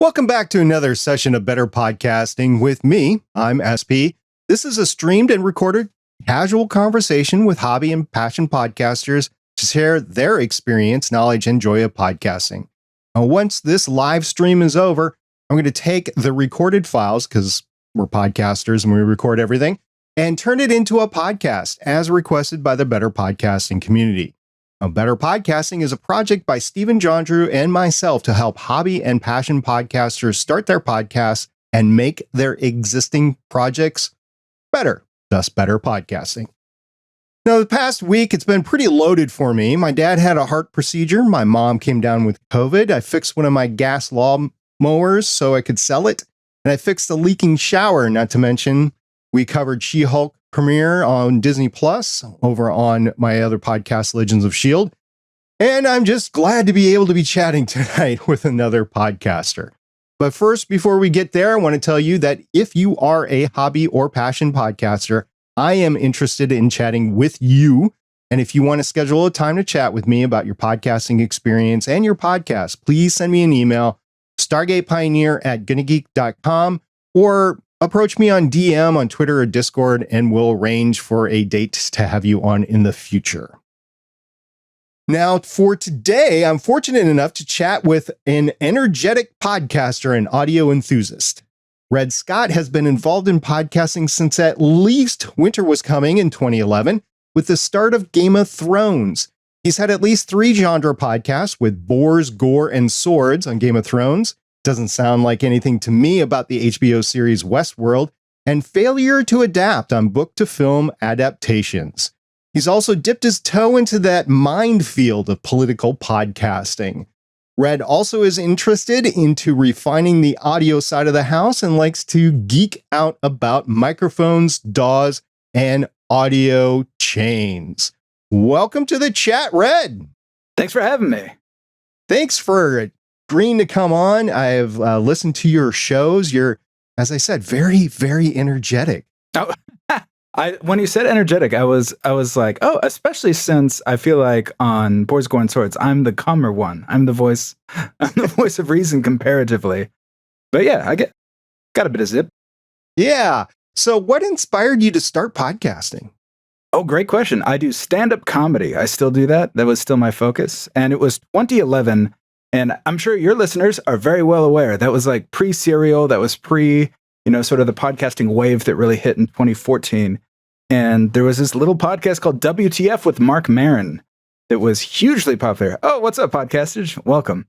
Welcome back to another session of Better Podcasting with me. I'm SP. This is a streamed and recorded casual conversation with hobby and passion podcasters to share their experience, knowledge, and joy of podcasting. Now, once this live stream is over, I'm going to take the recorded files, because we're podcasters and we record everything, and turn it into a podcast as requested by the Better Podcasting community. Now, Better Podcasting is a project by Stephen Jondrew and myself to help hobby and passion podcasters start their podcasts and make their existing projects better, thus better podcasting. Now, the past week, it's been pretty loaded for me. My dad had a heart procedure. My mom came down with COVID. I fixed one of my gas lawn mowers so I could sell it. And I fixed a leaking shower, not to mention we covered She-Hulk premiere on Disney Plus over on my other podcast, Legends of S.H.I.E.L.D. And I'm just glad to be able to be chatting tonight with another podcaster. But first, before we get there, I want to tell you that if you are a hobby or passion podcaster, I am interested in chatting with you. And if you want to schedule a time to chat with me about your podcasting experience and your podcast, please send me an email, stargatepioneer@gonnageek.com, or approach me on DM on Twitter or Discord, and we'll arrange for a date to have you on in the future. Now, for today, I'm fortunate enough to chat with an energetic podcaster and audio enthusiast. Red Scott has been involved in podcasting since at least Winter Was Coming in 2011, with the start of Game of Thrones. He's had at least 3 genre podcasts with Boars, Gore, and Swords on Game of Thrones. Doesn't sound like anything to me about the HBO series Westworld, and Failure to Adapt on book-to-film adaptations. He's also dipped his toe into that minefield of political podcasting. Red also is interested into refining the audio side of the house and likes to geek out about microphones, DAWs, and audio chains. Welcome to the chat, Red. Thanks for having me. Thanks for agreeing to come on. I've listened to your shows. You're, as I said, very, very energetic. Oh, when you said energetic, I was like, oh, especially since I feel like on Boars, Gore, and Swords, I'm the calmer one. I'm the voice of reason comparatively. But yeah, I got a bit of zip. Yeah. So what inspired you to start podcasting? Oh, great question. I do stand-up comedy. I still do that. That was still my focus. And it was 2011. And I'm sure your listeners are very well aware that was like pre-Serial, that was sort of the podcasting wave that really hit in 2014. And there was this little podcast called WTF with Marc Maron that was hugely popular. Oh, what's up, podcasters? Welcome.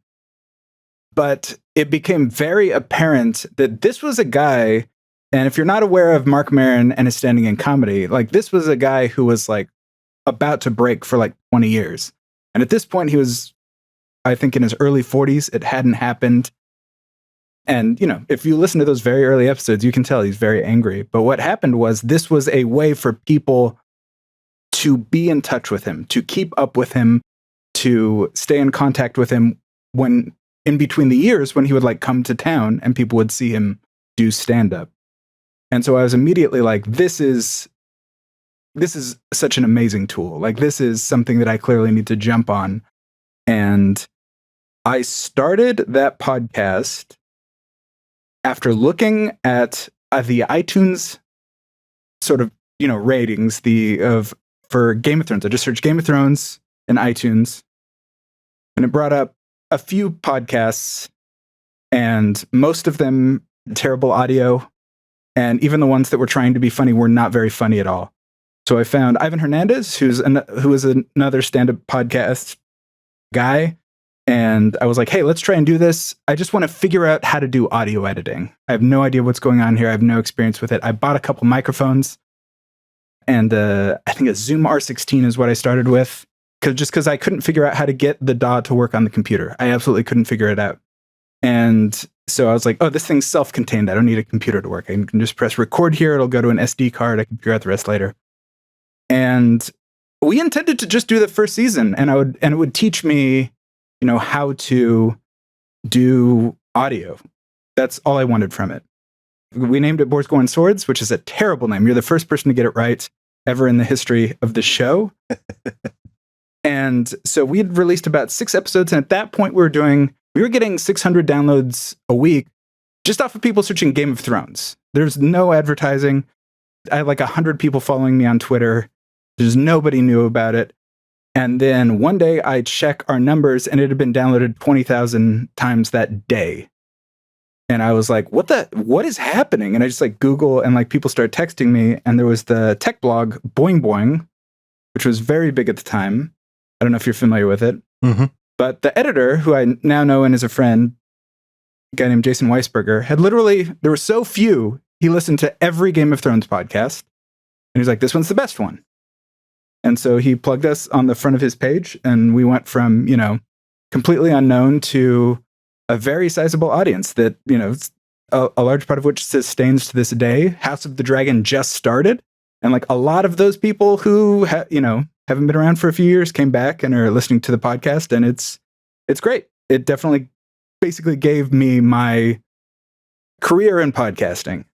But it became very apparent that this was a guy, and if you're not aware of Marc Maron and his standing in comedy, like this was a guy who was like about to break for like 20 years. And at this point, he was, I think, in his early 40s. It hadn't happened. And, if you listen to those very early episodes, you can tell he's very angry. But what happened was this was a way for people to be in touch with him, to keep up with him, to stay in contact with him when in between the years when he would like come to town and people would see him do stand-up. And so I was immediately like, this is such an amazing tool. Like, this is something that I clearly need to jump on. And I started that podcast after looking at the iTunes sort of, ratings for Game of Thrones. I just searched Game of Thrones in iTunes, and it brought up a few podcasts, and most of them terrible audio, and even the ones that were trying to be funny were not very funny at all. So I found Ivan Hernandez, who is another stand-up podcast guy. And I was like, hey, let's try and do this. I just want to figure out how to do audio editing. I have no idea what's going on here. I have no experience with it. I bought a couple microphones, and I think a Zoom R16 is what I started with, because I couldn't figure out how to get the DAW to work on the computer. I absolutely couldn't figure it out. And so I was like, oh, this thing's self-contained. I don't need a computer to work. I can just press record here. It'll go to an SD card. I can figure out the rest later. And we intended to just do the first season, and it would teach me how to do audio. That's all I wanted from it. We named it Boars, Gore, and Swords, which is a terrible name. You're the first person to get it right ever in the history of the show. And so we had released about 6 episodes, and at that point we were doing we were getting 600 downloads a week just off of people searching Game of Thrones. There's no advertising. I had like 100 people following me on Twitter. There's nobody knew about it. And then one day I check our numbers and it had been downloaded 20,000 times that day. And I was like, what is happening? And I just like Google and like people started texting me. And there was the tech blog Boing Boing, which was very big at the time. I don't know if you're familiar with it. Mm-hmm. But the editor, who I now know and is a friend, a guy named Jason Weisberger, had literally, there were so few, he listened to every Game of Thrones podcast. And he's like, this one's the best one. And so he plugged us on the front of his page. And we went from, completely unknown to a very sizable audience that, a large part of which sustains to this day. House of the Dragon just started. And like a lot of those people who, haven't been around for a few years came back and are listening to the podcast. And it's great. It definitely basically gave me my career in podcasting.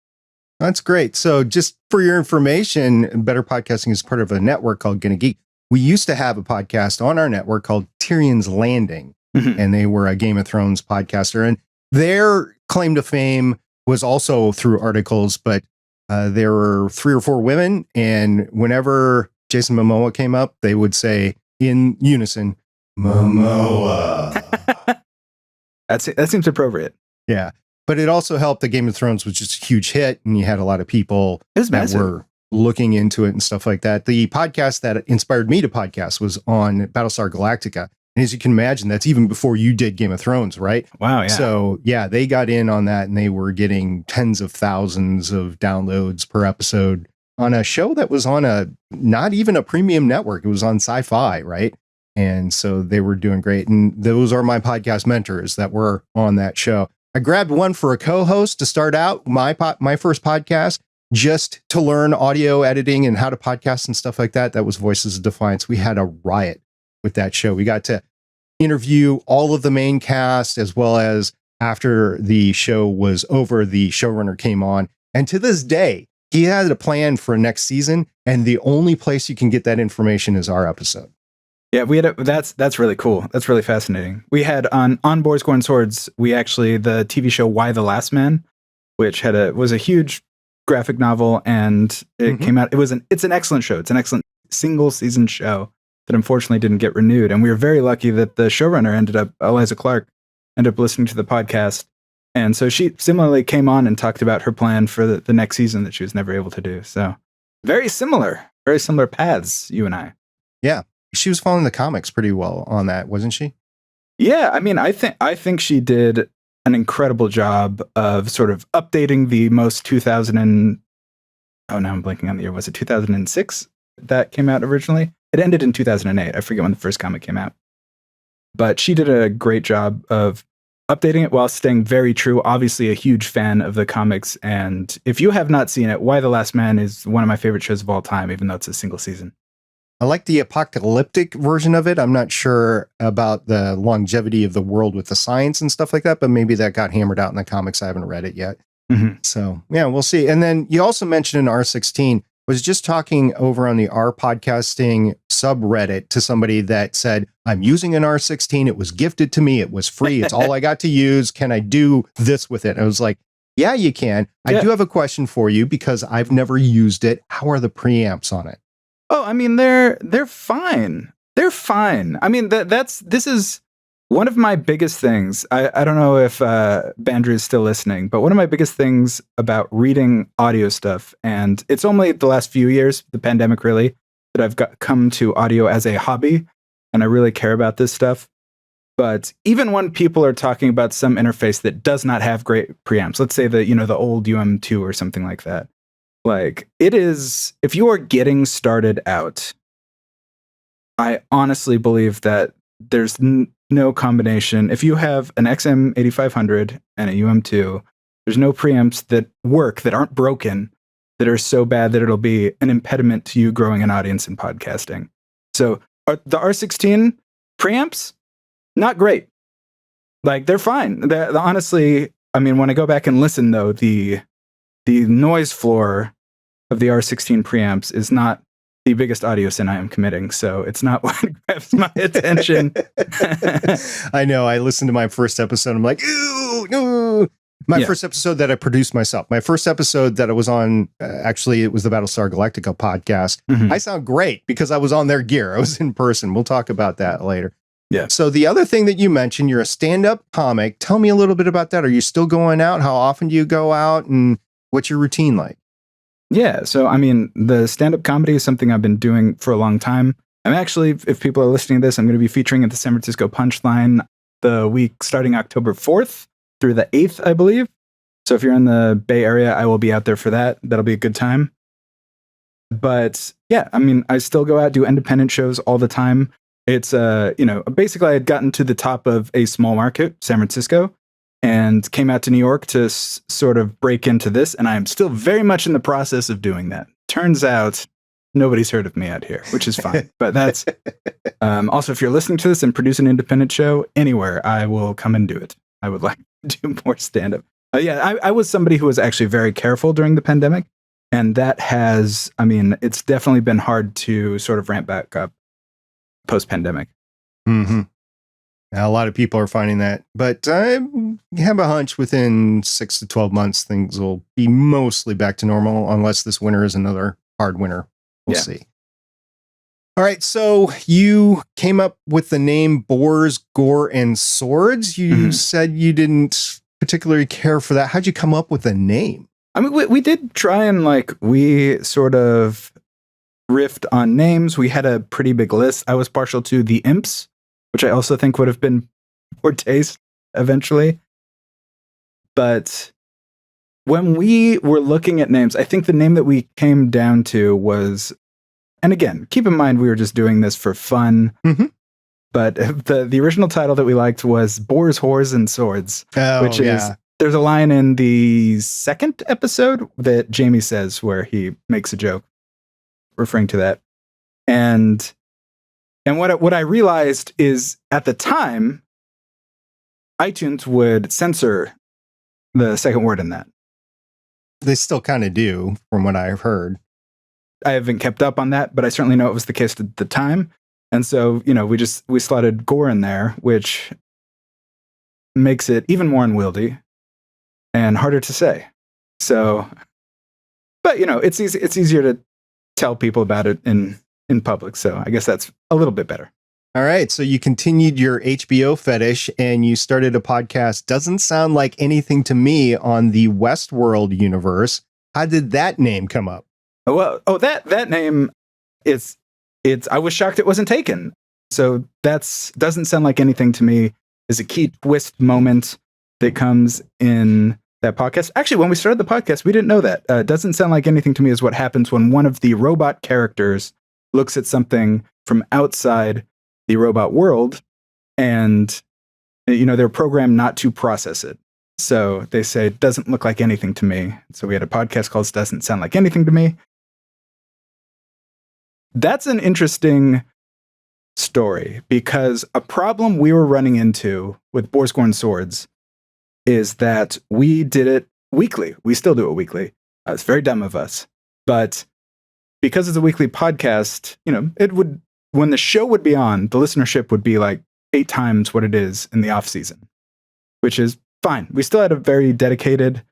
That's great. So just for your information, Better Podcasting is part of a network called Gonna Geek. We used to have a podcast on our network called Tyrion's Landing, and they were a Game of Thrones podcaster. And their claim to fame was also through articles, but there were 3 or 4 women. And whenever Jason Momoa came up, they would say in unison, Momoa. That seems appropriate. Yeah. But it also helped that Game of Thrones was just a huge hit, and you had a lot of people that were looking into it and stuff like that. The podcast that inspired me to podcast was on Battlestar Galactica. And as you can imagine, that's even before you did Game of Thrones, right? Wow, yeah. So, yeah, they got in on that, and they were getting tens of thousands of downloads per episode on a show that was on not even a premium network. It was on Sci-Fi, right? And so they were doing great. And those are my podcast mentors that were on that show. I grabbed one for a co-host to start out my first podcast, just to learn audio editing and how to podcast and stuff like that. That was Voices of Defiance. We had a riot with that show. We got to interview all of the main cast, as well as after the show was over, the showrunner came on. And to this day, he had a plan for next season. And the only place you can get that information is our episode. Yeah, that's really cool. That's really fascinating. We had on Boars, Gore, and Swords, the TV show Why the Last Man, which was a huge graphic novel, and it came out. It's an excellent show. It's an excellent single season show that unfortunately didn't get renewed. And we were very lucky that the showrunner Eliza Clark, ended up listening to the podcast. And so she similarly came on and talked about her plan for the next season that she was never able to do. So very similar paths, you and I. Yeah. She was following the comics pretty well on that, wasn't she? Yeah, I mean, I think she did an incredible job of sort of updating the most 2000 and now I'm blanking on the year. Was it 2006 that came out originally? It ended in 2008. I forget when the first comic came out. But she did a great job of updating it while staying very true. Obviously, a huge fan of the comics. And if you have not seen it, Why the Last Man is one of my favorite shows of all time, even though it's a single season. I like the apocalyptic version of it. I'm not sure about the longevity of the world with the science and stuff like that, but maybe that got hammered out in the comics. I haven't read it yet. So, yeah, we'll see. And then you also mentioned an R16. Was just talking over on the R podcasting subreddit to somebody that said, I'm using an R16. It was gifted to me. It was free. It's all I got to use. Can I do this with it? And I was like, yeah, you can. Yeah. I do have a question for you because I've never used it. How are the preamps on it? Oh, I mean, they're fine. They're fine. I mean, this is one of my biggest things. I don't know if Bandrew is still listening, but one of my biggest things about reading audio stuff, and it's only the last few years, the pandemic really, that I've come to audio as a hobby, and I really care about this stuff. But even when people are talking about some interface that does not have great preamps, let's say the old UM2 or something like that, like it is, if you are getting started out, I honestly believe that there's no combination. If you have an XM8500 and a UM2, there's no preamps that work, that aren't broken, that are so bad that it'll be an impediment to you growing an audience in podcasting. So the R16 preamps, not great. Like they're fine. Honestly, I mean, when I go back and listen though, the noise floor of the R16 preamps is not the biggest audio sin I am committing. So it's not what grabs my attention. I know. I listened to my first episode. I'm like, ooh, no. My first episode that I produced myself. My first episode that I was on, actually, it was the Battlestar Galactica podcast. I sound great because I was on their gear. I was in person. We'll talk about that later. Yeah. So the other thing that you mentioned, you're a stand-up comic. Tell me a little bit about that. Are you still going out? How often do you go out? And what's your routine like? Yeah. So, I mean, the stand-up comedy is something I've been doing for a long time. I'm actually, if people are listening to this, I'm going to be featuring at the San Francisco Punchline the week starting October 4th through the 8th, I believe. So if you're in the Bay Area, I will be out there for that. That'll be a good time. But yeah, I mean, I still go out, do independent shows all the time. It's, basically I had gotten to the top of a small market, San Francisco, and came out to New York to sort of break into this. And I am still very much in the process of doing that. Turns out nobody's heard of me out here, which is fine. But that's also, if you're listening to this and produce an independent show anywhere, I will come and do it. I would like to do more stand-up. I was somebody who was actually very careful during the pandemic. And that has, I mean, it's definitely been hard to sort of ramp back up post-pandemic. Mm-hmm. Now, a lot of people are finding that. But I have a hunch within 6 to 12 months, things will be mostly back to normal, unless this winter is another hard winter. We'll see. All right. So you came up with the name Boars, Gore, and Swords. You said you didn't particularly care for that. How'd you come up with the name? I mean, we did try and we sort of riffed on names. We had a pretty big list. I was partial to the Imps, which I also think would have been poor taste eventually. But when we were looking at names, I think the name that we came down to was, and again, keep in mind, we were just doing this for fun. But the original title that we liked was Boars, Whores, and Swords, which is, there's a line in the second episode that Jamie says where he makes a joke referring to that. And what I realized is at the time, iTunes would censor the second word in that. They still kind of do, from what I've heard. I haven't kept up on that, but I certainly know it was the case at the time. And so, we slotted Gore in there, which makes it even more unwieldy and harder to say. So, but it's easier to tell people about it in public. So I guess that's a little bit better. All right. So you continued your HBO fetish and you started a podcast. Doesn't sound like anything to me on the Westworld universe. How did that name come up? Well, that name, it's I was shocked it wasn't taken. So doesn't sound like anything to me is a key twist moment that comes in that podcast. Actually, when we started the podcast, we didn't know that. Doesn't sound like anything to me is what happens when one of the robot characters looks at something from outside the robot world and, they're programmed not to process it. So they say, it doesn't look like anything to me. So we had a podcast called Doesn't Sound Like Anything to Me. That's an interesting story because a problem we were running into with Boars, Gore, and Swords is that we did it weekly. We still do it weekly. It's very dumb of us. But because it's a weekly podcast, it would, when the show would be on, the listenership would be like 8 times what it is in the off season, which is fine. We still had a very dedicated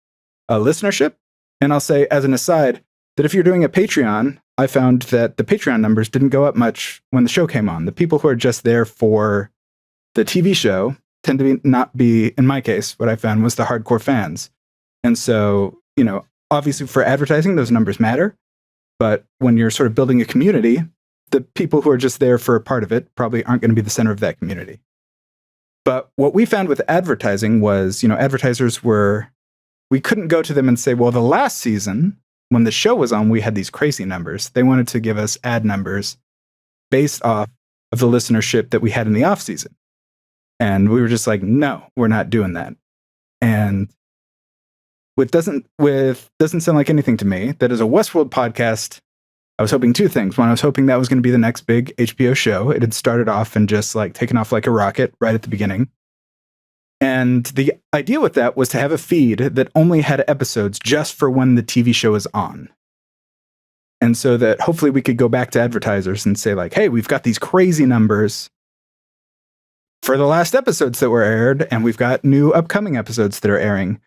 listenership. And I'll say as an aside that if you're doing a Patreon, I found that the Patreon numbers didn't go up much when the show came on. The people who are just there for the TV show tend to not be, in my case, what I found was the hardcore fans. And so, obviously for advertising, those numbers matter. But when you're sort of building a community, the people who are just there for a part of it probably aren't going to be the center of that community. But what we found with advertising was, advertisers we couldn't go to them and say, well, the last season, when the show was on, we had these crazy numbers. They wanted to give us ad numbers based off of the listenership that we had in the off season. And we were just like, no, we're not doing that. And doesn't sound like anything to me. That is a Westworld podcast. I was hoping 2 things. One, I was hoping that was going to be the next big HBO show. It had started off and just taken off like a rocket right at the beginning. And the idea with that was to have a feed that only had episodes just for when the TV show is on. And so that hopefully we could go back to advertisers and say like, hey, we've got these crazy numbers for the last episodes that were aired, and we've got new upcoming episodes that are airing.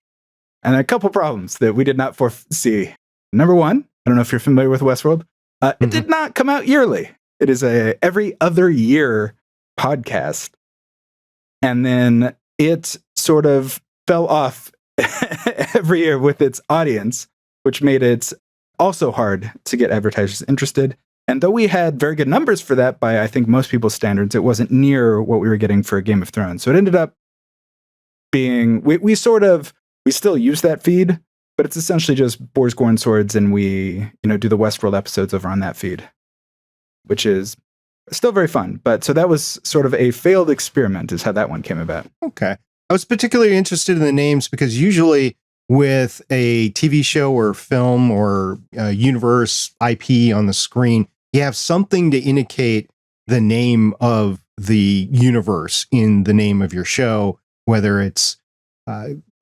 And a couple problems that we did not foresee. Number one, I don't know if you're familiar with Westworld. It did not come out yearly. It is a every other year podcast. And then it sort of fell off every year with its audience, which made it also hard to get advertisers interested. And though we had very good numbers for that by, I think, most people's standards, it wasn't near what we were getting for Game of Thrones. So it ended up being, we still use that feed, but it's essentially just Boars, Gore, and Swords, and we, do the Westworld episodes over on that feed, which is still very fun. But so that was sort of a failed experiment is how that one came about. Okay. I was particularly interested in the names because usually with a TV show or film or universe IP on the screen, you have something to indicate the name of the universe in the name of your show, whether it's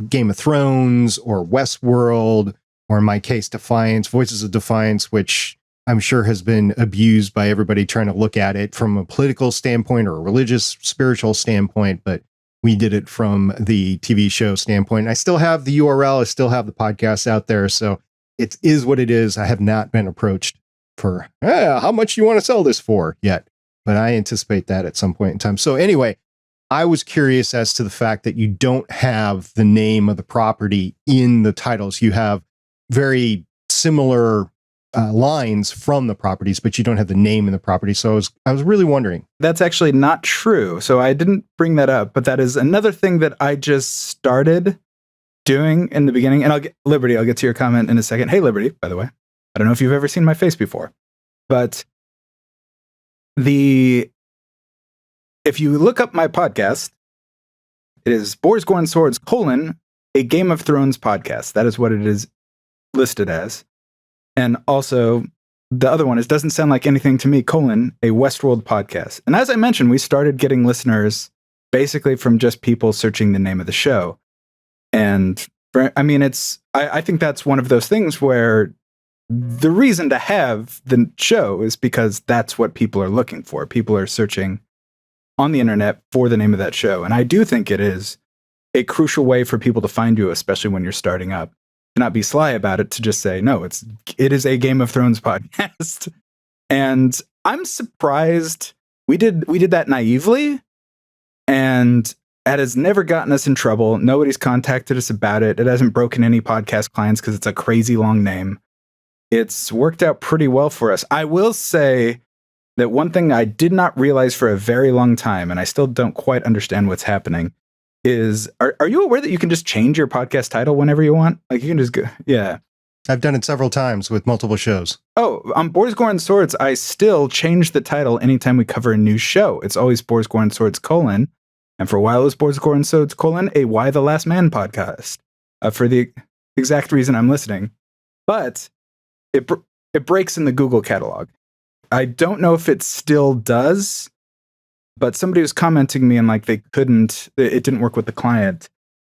Game of Thrones or Westworld, or in my case, Defiance, Voices of Defiance, which I'm sure has been abused by everybody trying to look at it from a political standpoint or a religious, spiritual standpoint. But we did it from the TV show standpoint. I still have the URL. I still have the podcast out there. So it is what it is. I have not been approached for how much you want to sell this for yet, but I anticipate that at some point in time. So anyway, I was curious as to the fact that you don't have the name of the property in the titles. You have very similar lines from the properties, but you don't have the name in the property. So I was really wondering. That's actually not true. So I didn't bring that up, but that is another thing that I just started doing in the beginning. And I'll get to your comment in a second. Hey, Liberty, by the way. I don't know if you've ever seen my face before, but if you look up my podcast, it is Boars, Gore, and Swords, a Game of Thrones podcast. That is what it is listed as. And also, the other one is Doesn't Sound Like Anything to Me, a Westworld podcast. And as I mentioned, we started getting listeners basically from just people searching the name of the show. And I think that's one of those things where the reason to have the show is because that's what people are looking for. People are searching on the internet for the name of that show. And I do think it is a crucial way for people to find you, especially when you're starting up. To not be sly about it, to just say, no, it is a Game of Thrones podcast. And I'm surprised we did that naively, and that has never gotten us in trouble. Nobody's contacted us about it. It hasn't broken any podcast clients because it's a crazy long name. It's worked out pretty well for us. I will say that one thing I did not realize for a very long time, and I still don't quite understand what's happening, is are you aware that you can just change your podcast title whenever you want? Like, you can just go, yeah. I've done it several times with multiple shows. Oh, on Boars, Gore, and Swords, I still change the title anytime we cover a new show. It's always Boars, Gore, and Swords, and for a while it was Boars, Gore, and Swords, a Why the Last Man podcast, for the exact reason I'm listening. But it breaks in the Google catalog. I don't know if it still does, but somebody was commenting me and like it didn't work with the client.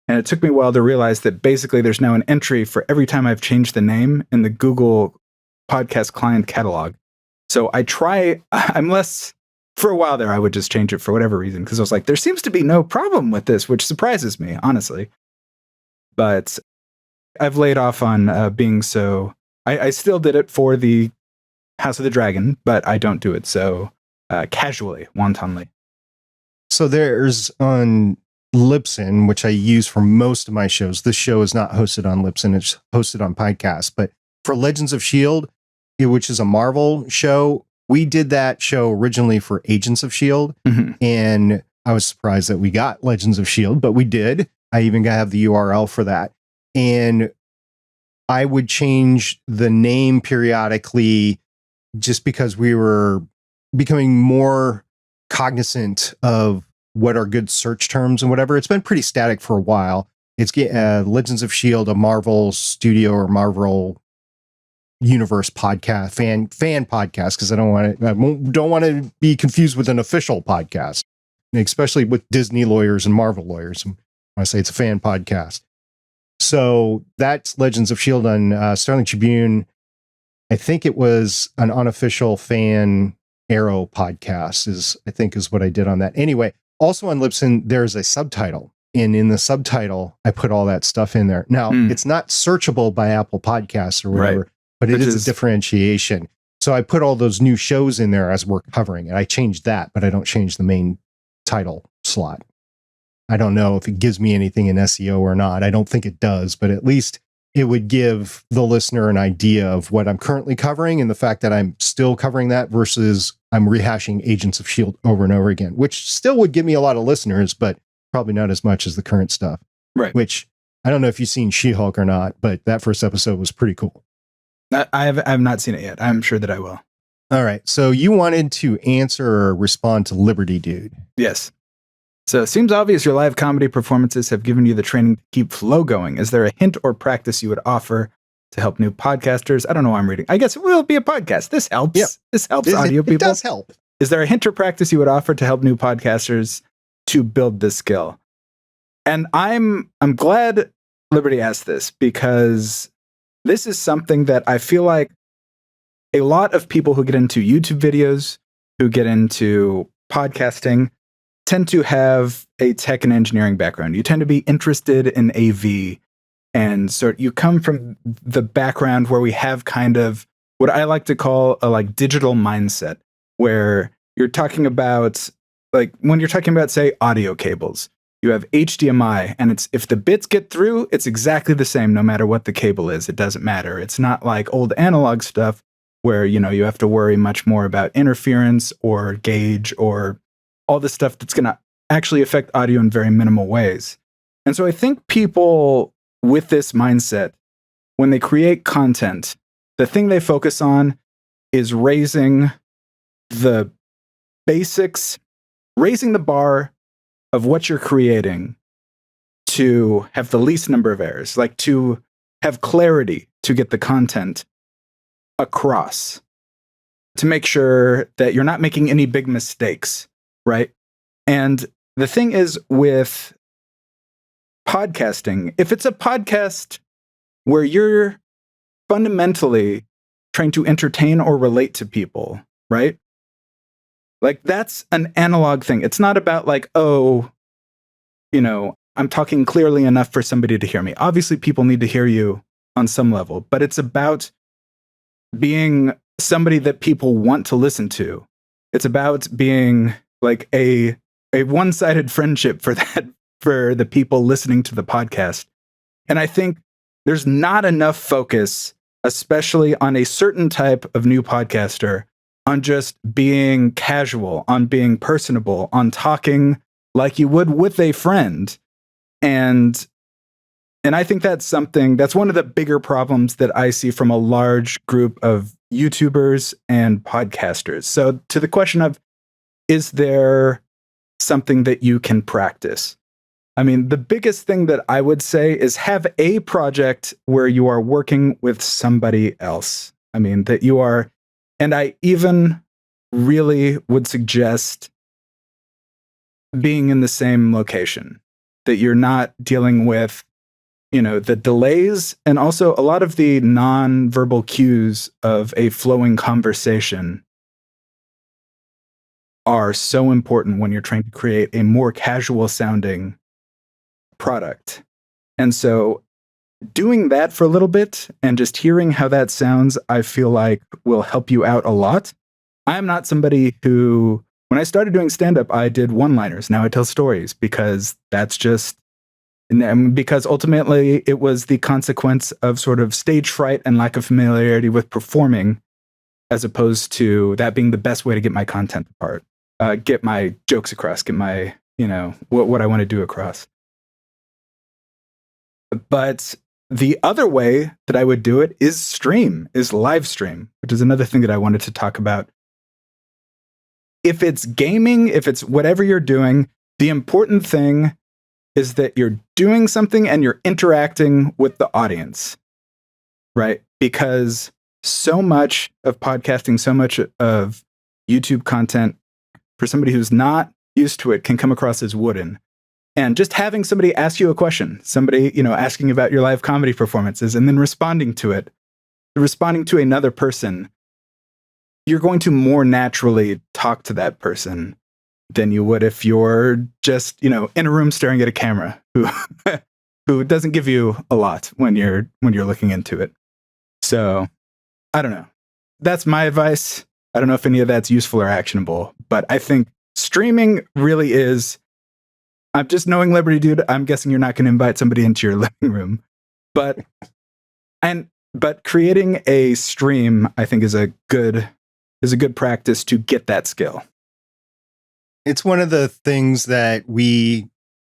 And it took me a while to realize that basically there's now an entry for every time I've changed the name in the Google podcast client catalog. So for a while there, I would just change it for whatever reason, because I was like, there seems to be no problem with this, which surprises me, honestly. But I've laid off on being so. I still did it for the House of the Dragon, but I don't do it so casually, wantonly. So there's on Libsyn, which I use for most of my shows. This show is not hosted on Libsyn. It's hosted on Podcast. But for Legends of S.H.I.E.L.D., which is a Marvel show, we did that show originally for Agents of S.H.I.E.L.D. Mm-hmm. And I was surprised that we got Legends of S.H.I.E.L.D., but we did. I even have the URL for that. And I would change the name periodically just because we were becoming more cognizant of what are good search terms and whatever. It's been pretty static for a while. It's Legends of S.H.I.E.L.D., a Marvel studio or Marvel universe podcast, fan podcast, because I don't want to be confused with an official podcast, especially with Disney lawyers and Marvel lawyers. When I say it's a fan podcast. So that's Legends of S.H.I.E.L.D. on Sterling Tribune. I think it was an unofficial fan Arrow podcast is what I did on that. Anyway, also on Libsyn, there's a subtitle. And in the subtitle, I put all that stuff in there. Now, it's not searchable by Apple Podcasts or whatever, but it is a differentiation. So I put all those new shows in there as we're covering it. I changed that, but I don't change the main title slot. I don't know if it gives me anything in SEO or not. I don't think it does, but at least it would give the listener an idea of what I'm currently covering and the fact that I'm still covering that versus I'm rehashing Agents of S.H.I.E.L.D. over and over again, which still would give me a lot of listeners, but probably not as much as the current stuff. Right. Which I don't know if you've seen She-Hulk or not, but that first episode was pretty cool. I have not seen it yet. I'm sure that I will. All right. So you wanted to answer or respond to Liberty Dude. Yes. So it seems obvious your live comedy performances have given you the training to keep flow going. Is there a hint or practice you would offer to help new podcasters? I don't know why I'm reading. I guess it will be a podcast. This helps. Yep. This helps audio people. It does help. Is there a hint or practice you would offer to help new podcasters to build this skill? And I'm glad Liberty asked this, because this is something that I feel like a lot of people who get into YouTube videos, who get into podcasting, tend to have a tech and engineering background. You tend to be interested in AV. And so you come from the background where we have kind of what I like to call a like digital mindset, where you're talking about, like when you're talking about, say, audio cables, you have HDMI, and it's, if the bits get through, it's exactly the same no matter what the cable is. It doesn't matter. It's not like old analog stuff where, you know, you have to worry much more about interference or gauge or all the stuff that's going to actually affect audio in very minimal ways. And so I think people with this mindset, when they create content, the thing they focus on is raising the basics, raising the bar of what you're creating to have the least number of errors, like to have clarity to get the content across, to make sure that you're not making any big mistakes, right? And the thing is with podcasting, if it's a podcast where you're fundamentally trying to entertain or relate to people, right? Like that's an analog thing. It's not about like, oh, you know, I'm talking clearly enough for somebody to hear me. Obviously, people need to hear you on some level, but it's about being somebody that people want to listen to. It's about being like a one-sided friendship for the people listening to the podcast. And I think there's not enough focus, especially on a certain type of new podcaster, on just being casual, on being personable, on talking like you would with a friend. And I think that's one of the bigger problems that I see from a large group of YouTubers and podcasters. So to the question of, is there something that you can practice? I mean, the biggest thing that I would say is have a project where you are working with somebody else. I mean, that you are, and I even really would suggest being in the same location, that you're not dealing with, you know, the delays and also a lot of the non-verbal cues of a flowing conversation are so important when you're trying to create a more casual sounding product. And so doing that for a little bit and just hearing how that sounds, I feel like will help you out a lot. I'm not somebody who, when I started doing stand-up, I did one-liners. Now I tell stories because that's just, because ultimately it was the consequence of sort of stage fright and lack of familiarity with performing, as opposed to that being the best way to get my content apart, get my jokes across, get my, you know, what I want to do across. But the other way that I would do it is live stream, which is another thing that I wanted to talk about. If it's gaming, if it's whatever you're doing, the important thing is that you're doing something and you're interacting with the audience, right? Because so much of podcasting, so much of YouTube content, for somebody who's not used to it, can come across as wooden. And just having somebody ask you a question, somebody, you know, asking about your live comedy performances and then responding to it, responding to another person, you're going to more naturally talk to that person than you would if you're just, in a room staring at a camera who doesn't give you a lot when you're looking into it. So I don't know. That's my advice. I don't know if any of that's useful or actionable, but I think streaming really is. I'm just knowing Liberty Dude. I'm guessing you're not going to invite somebody into your living room, but creating a stream, I think, is a good practice to get that skill. It's one of the things that we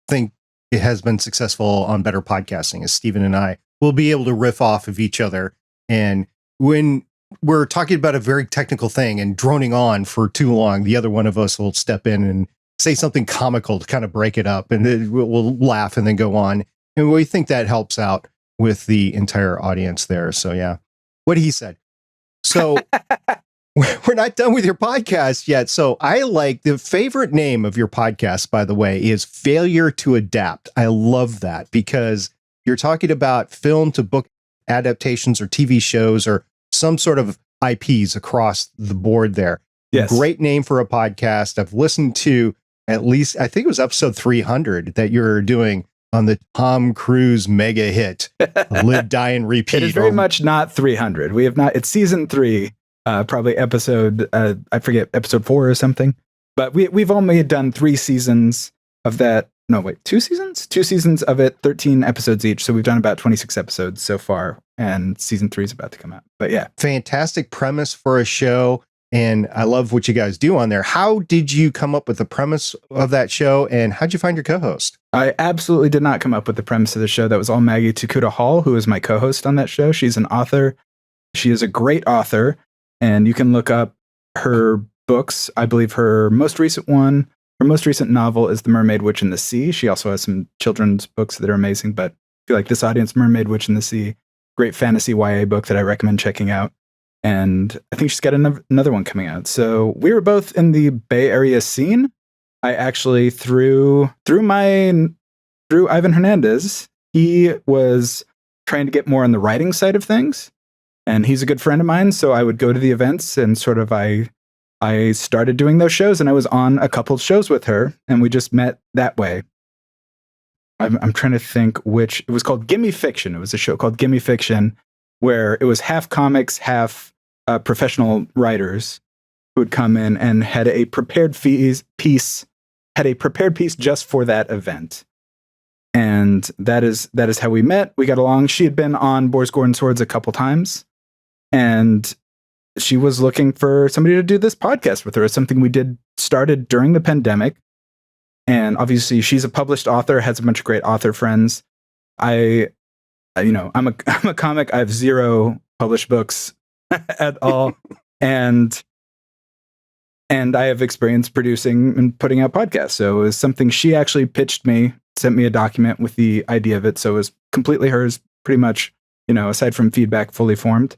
think it has been successful on Better Podcasting is Stephen and I will be able to riff off of each other. And when we're talking about a very technical thing and droning on for too long, the other one of us will step in and say something comical to kind of break it up, and then we'll laugh and then go on. And we think that helps out with the entire audience there. So yeah, what he said. So we're not done with your podcast yet. So I like the favorite name of your podcast, by the way, is Failure to Adapt. I love that because you're talking about film to book adaptations or TV shows or some sort of IPs across the board there. Yes. Great name for a podcast. I've listened to at least, I think it was episode 300 that you're doing on the Tom Cruise mega hit, Live, Die, and Repeat. It is very much not 300. We have not, it's season 3, probably episode, I forget, episode 4 or something. But we've only done 3 seasons of that. No, wait, 2 seasons? 2 seasons of it, 13 episodes each. So we've done about 26 episodes so far, and season 3 is about to come out. But yeah. Fantastic premise for a show. And I love what you guys do on there. How did you come up with the premise of that show, and how'd you find your co-host? I absolutely did not come up with the premise of the show. That was all Maggie Takuta Hall, who is my co-host on that show. She's an author. She is a great author, and you can look up her books. I believe her most recent novel is The Mermaid Witch in the Sea. She also has some children's books that are amazing, but I feel like this audience, Mermaid Witch in the Sea, great fantasy YA book that I recommend checking out. And I think she's got another one coming out. So we were both in the Bay Area scene. I actually through Ivan Hernandez, he was trying to get more on the writing side of things, and he's a good friend of mine. So I would go to the events, and sort of I started doing those shows, and I was on a couple of shows with her, and we just met that way. I'm trying to think which. It was called Gimme Fiction. It was a show called Gimme Fiction, where it was half comics, half professional writers who would come in and had a prepared piece just for that event. And that is how we met. We got along. She had been on Boars, Gore, and Swords a couple times, and she was looking for somebody to do this podcast with her. It's something we started during the pandemic. And obviously she's a published author, has a bunch of great author friends. I'm a comic. I have 0 published books at all. and I have experience producing and putting out podcasts. So it was something she actually pitched me, sent me a document with the idea of it. So it was completely hers, pretty much, aside from feedback, fully formed.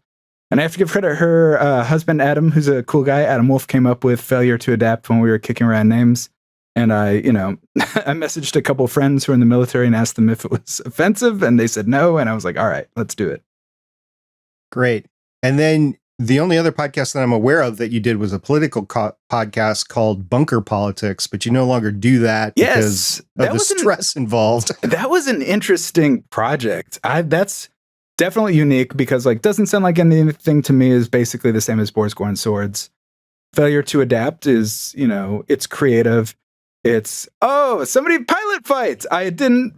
And I have to give credit her husband, Adam, who's a cool guy. Adam Wolf came up with Failure to Adapt when we were kicking around names. And I messaged a couple of friends who are in the military and asked them if it was offensive, and they said no. And I was like, all right, let's do it. Great. And then the only other podcast that I'm aware of that you did was a political podcast called Bunker Politics, but you no longer do that because of the stress involved. That was an interesting project. That's definitely unique because doesn't sound like anything to me is basically the same as Boars, Gore, and Swords. Failure to Adapt is, it's creative. It's, somebody pilot fights. I didn't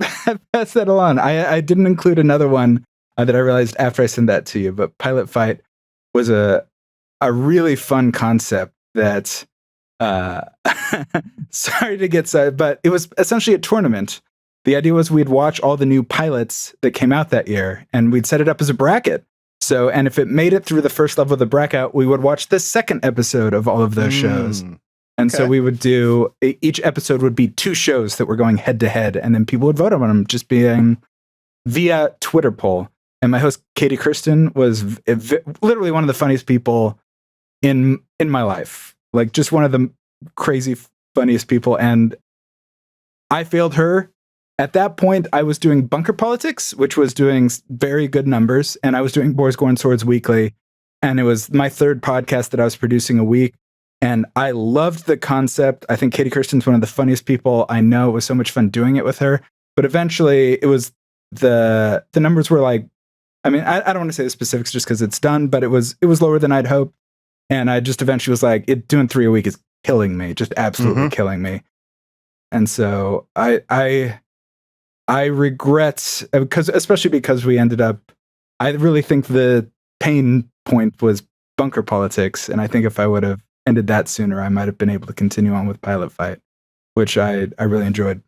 pass that along. I didn't include another one that I realized after I sent that to you, but pilot fight was a really fun concept that, sorry to get started, but it was essentially a tournament. The idea was we'd watch all the new pilots that came out that year, and we'd set it up as a bracket. So, and if it made it through the first level of the bracket, we would watch the second episode of all of those shows. And so we would do, each episode would be 2 shows that were going head to head, and then people would vote on them just being via Twitter poll. And my host, Katie Kirsten, was literally one of the funniest people in my life. Just one of the crazy funniest people. And I failed her at that point, I was doing Bunker Politics, which was doing very good numbers, and I was doing Boars, Gore, and Swords weekly, and it was my third podcast that I was producing a week, and I loved the concept. I think Katie Kirsten's one of the funniest people I know. It was so much fun doing it with her, but eventually it was the numbers were like, I mean, I don't want to say the specifics just because it's done, but it was lower than I'd hoped, and I just eventually was like, doing 3 a week is killing me, just absolutely killing me, and so I regret, especially because we ended up, I really think the pain point was Bunker Politics. And I think if I would have ended that sooner, I might have been able to continue on with Pilot Fight, which I really enjoyed.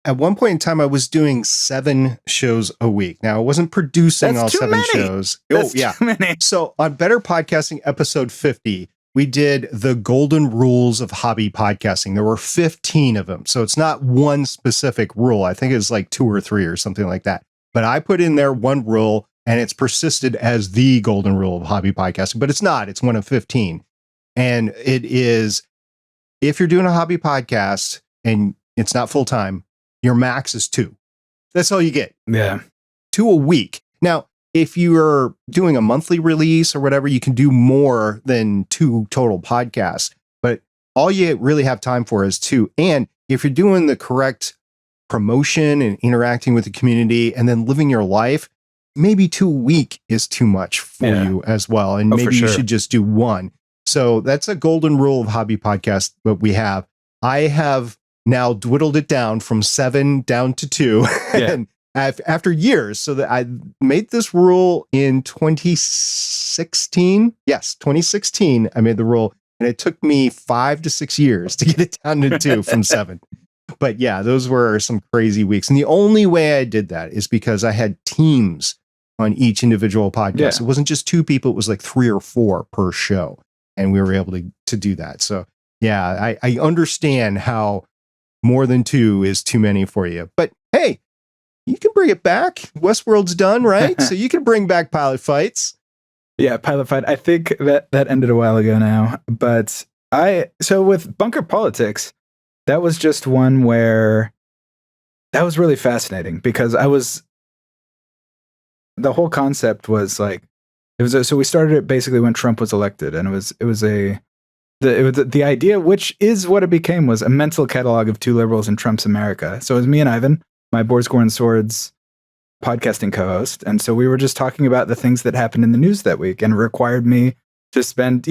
At one point in time, I was doing 7 shows a week. Now, I wasn't producing all 7 shows. That's too many. So on Better Podcasting, episode 50, we did the golden rules of hobby podcasting. There were 15 of them. So it's not one specific rule. I think it's like 2 or 3 or something like that. But I put in there one rule, and it's persisted as the golden rule of hobby podcasting. But it's not. It's one of 15. And it is, if you're doing a hobby podcast and it's not full time, your max is 2. That's all you get. Yeah. 2 a week. Now, if you're doing a monthly release or whatever, you can do more than 2 total podcasts. But all you really have time for is 2. And if you're doing the correct promotion and interacting with the community and then living your life, maybe 2 a week is too much for you as well. And maybe you should just do 1. So that's a golden rule of hobby podcast, what we have. I have now dwindled it down from 7 down to 2. And after years, so that I made this rule in 2016. Yes, 2016, I made the rule, and it took me 5 to 6 years to get it down to 2 from 7. But yeah, those were some crazy weeks. And the only way I did that is because I had teams on each individual podcast. It wasn't just 2 people, it was like 3 or 4 per show. And we were able to do that. So yeah, I understand how more than 2 is too many for you. But hey, you can bring it back. Westworld's done, right? So you can bring back Pilot Fights. Yeah, Pilot Fight. I think that ended a while ago now. But so with Bunker Politics, that was just one where that was really fascinating because the whole concept was like, so we started it basically when Trump was elected, and it was the idea, which is what it became, was a mental catalog of 2 liberals in Trump's America. So it was me and Ivan, my Boars, Gore, and Swords podcasting co-host. And so we were just talking about the things that happened in the news that week, and it required me to spend,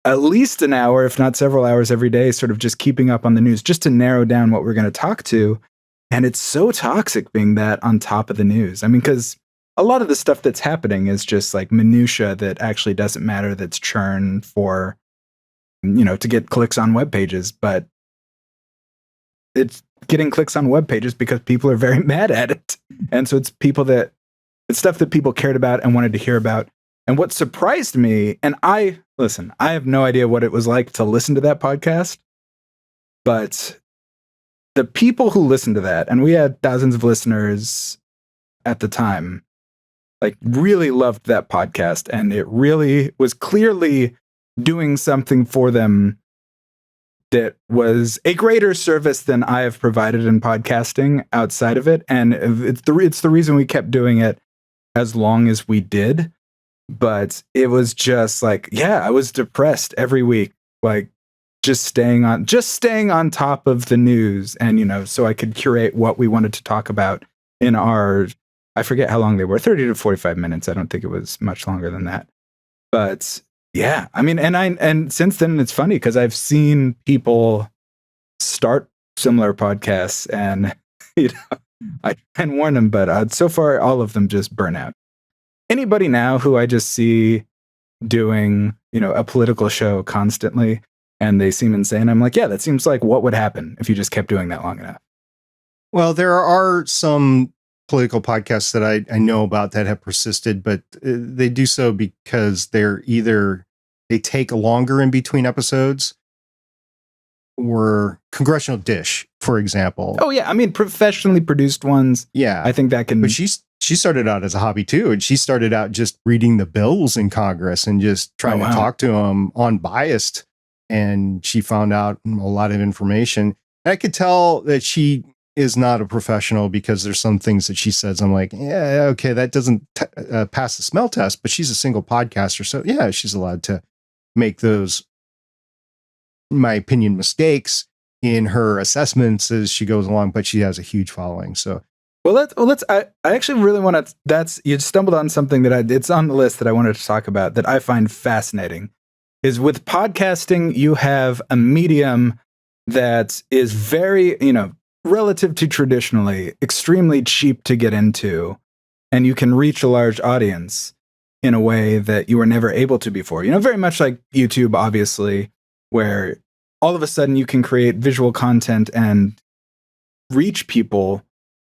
at least an hour, if not several hours every day, sort of just keeping up on the news, just to narrow down what we're going to talk to. And it's so toxic being that on top of the news. I mean, because a lot of the stuff that's happening is just like minutia that actually doesn't matter, that's churn for, to get clicks on web pages, but it's getting clicks on web pages because people are very mad at it. And so it's stuff that people cared about and wanted to hear about. And what surprised me, and I have no idea what it was like to listen to that podcast, but the people who listened to that, and we had thousands of listeners at the time, like really loved that podcast. And it really was clearly doing something for them that was a greater service than I have provided in podcasting outside of it. And it's the reason we kept doing it as long as we did. But it was just like, I was depressed every week, like just staying on top of the news. And, so I could curate what we wanted to talk about in our, I forget how long they were, 30 to 45 minutes. I don't think it was much longer than that. But yeah, I mean, and since then it's funny because I've seen people start similar podcasts, and I try and warn them, but so far all of them just burn out. Anybody now who I just see doing, a political show constantly, and they seem insane, I'm like, yeah, that seems like what would happen if you just kept doing that long enough. Well, there are some political podcasts that I know about that have persisted, but they do so because they take longer in between episodes, or Congressional Dish, for example. Oh yeah, I mean professionally produced ones. Yeah, I think that can. But she started out as a hobby too, and she started out just reading the bills in Congress and just trying to talk to them unbiased. And she found out a lot of information. And I could tell that she is not a professional because there's some things that she says. I'm like, yeah, okay, that doesn't pass the smell test, but she's a single podcaster. So yeah, she's allowed to make those, in my opinion, mistakes in her assessments as she goes along, but she has a huge following. So, I actually really want to, you stumbled on something that it's on the list that I wanted to talk about that I find fascinating is with podcasting, you have a medium that is very, relative to traditionally, extremely cheap to get into, and you can reach a large audience in a way that you were never able to before. Very much like YouTube, obviously, where all of a sudden you can create visual content and reach people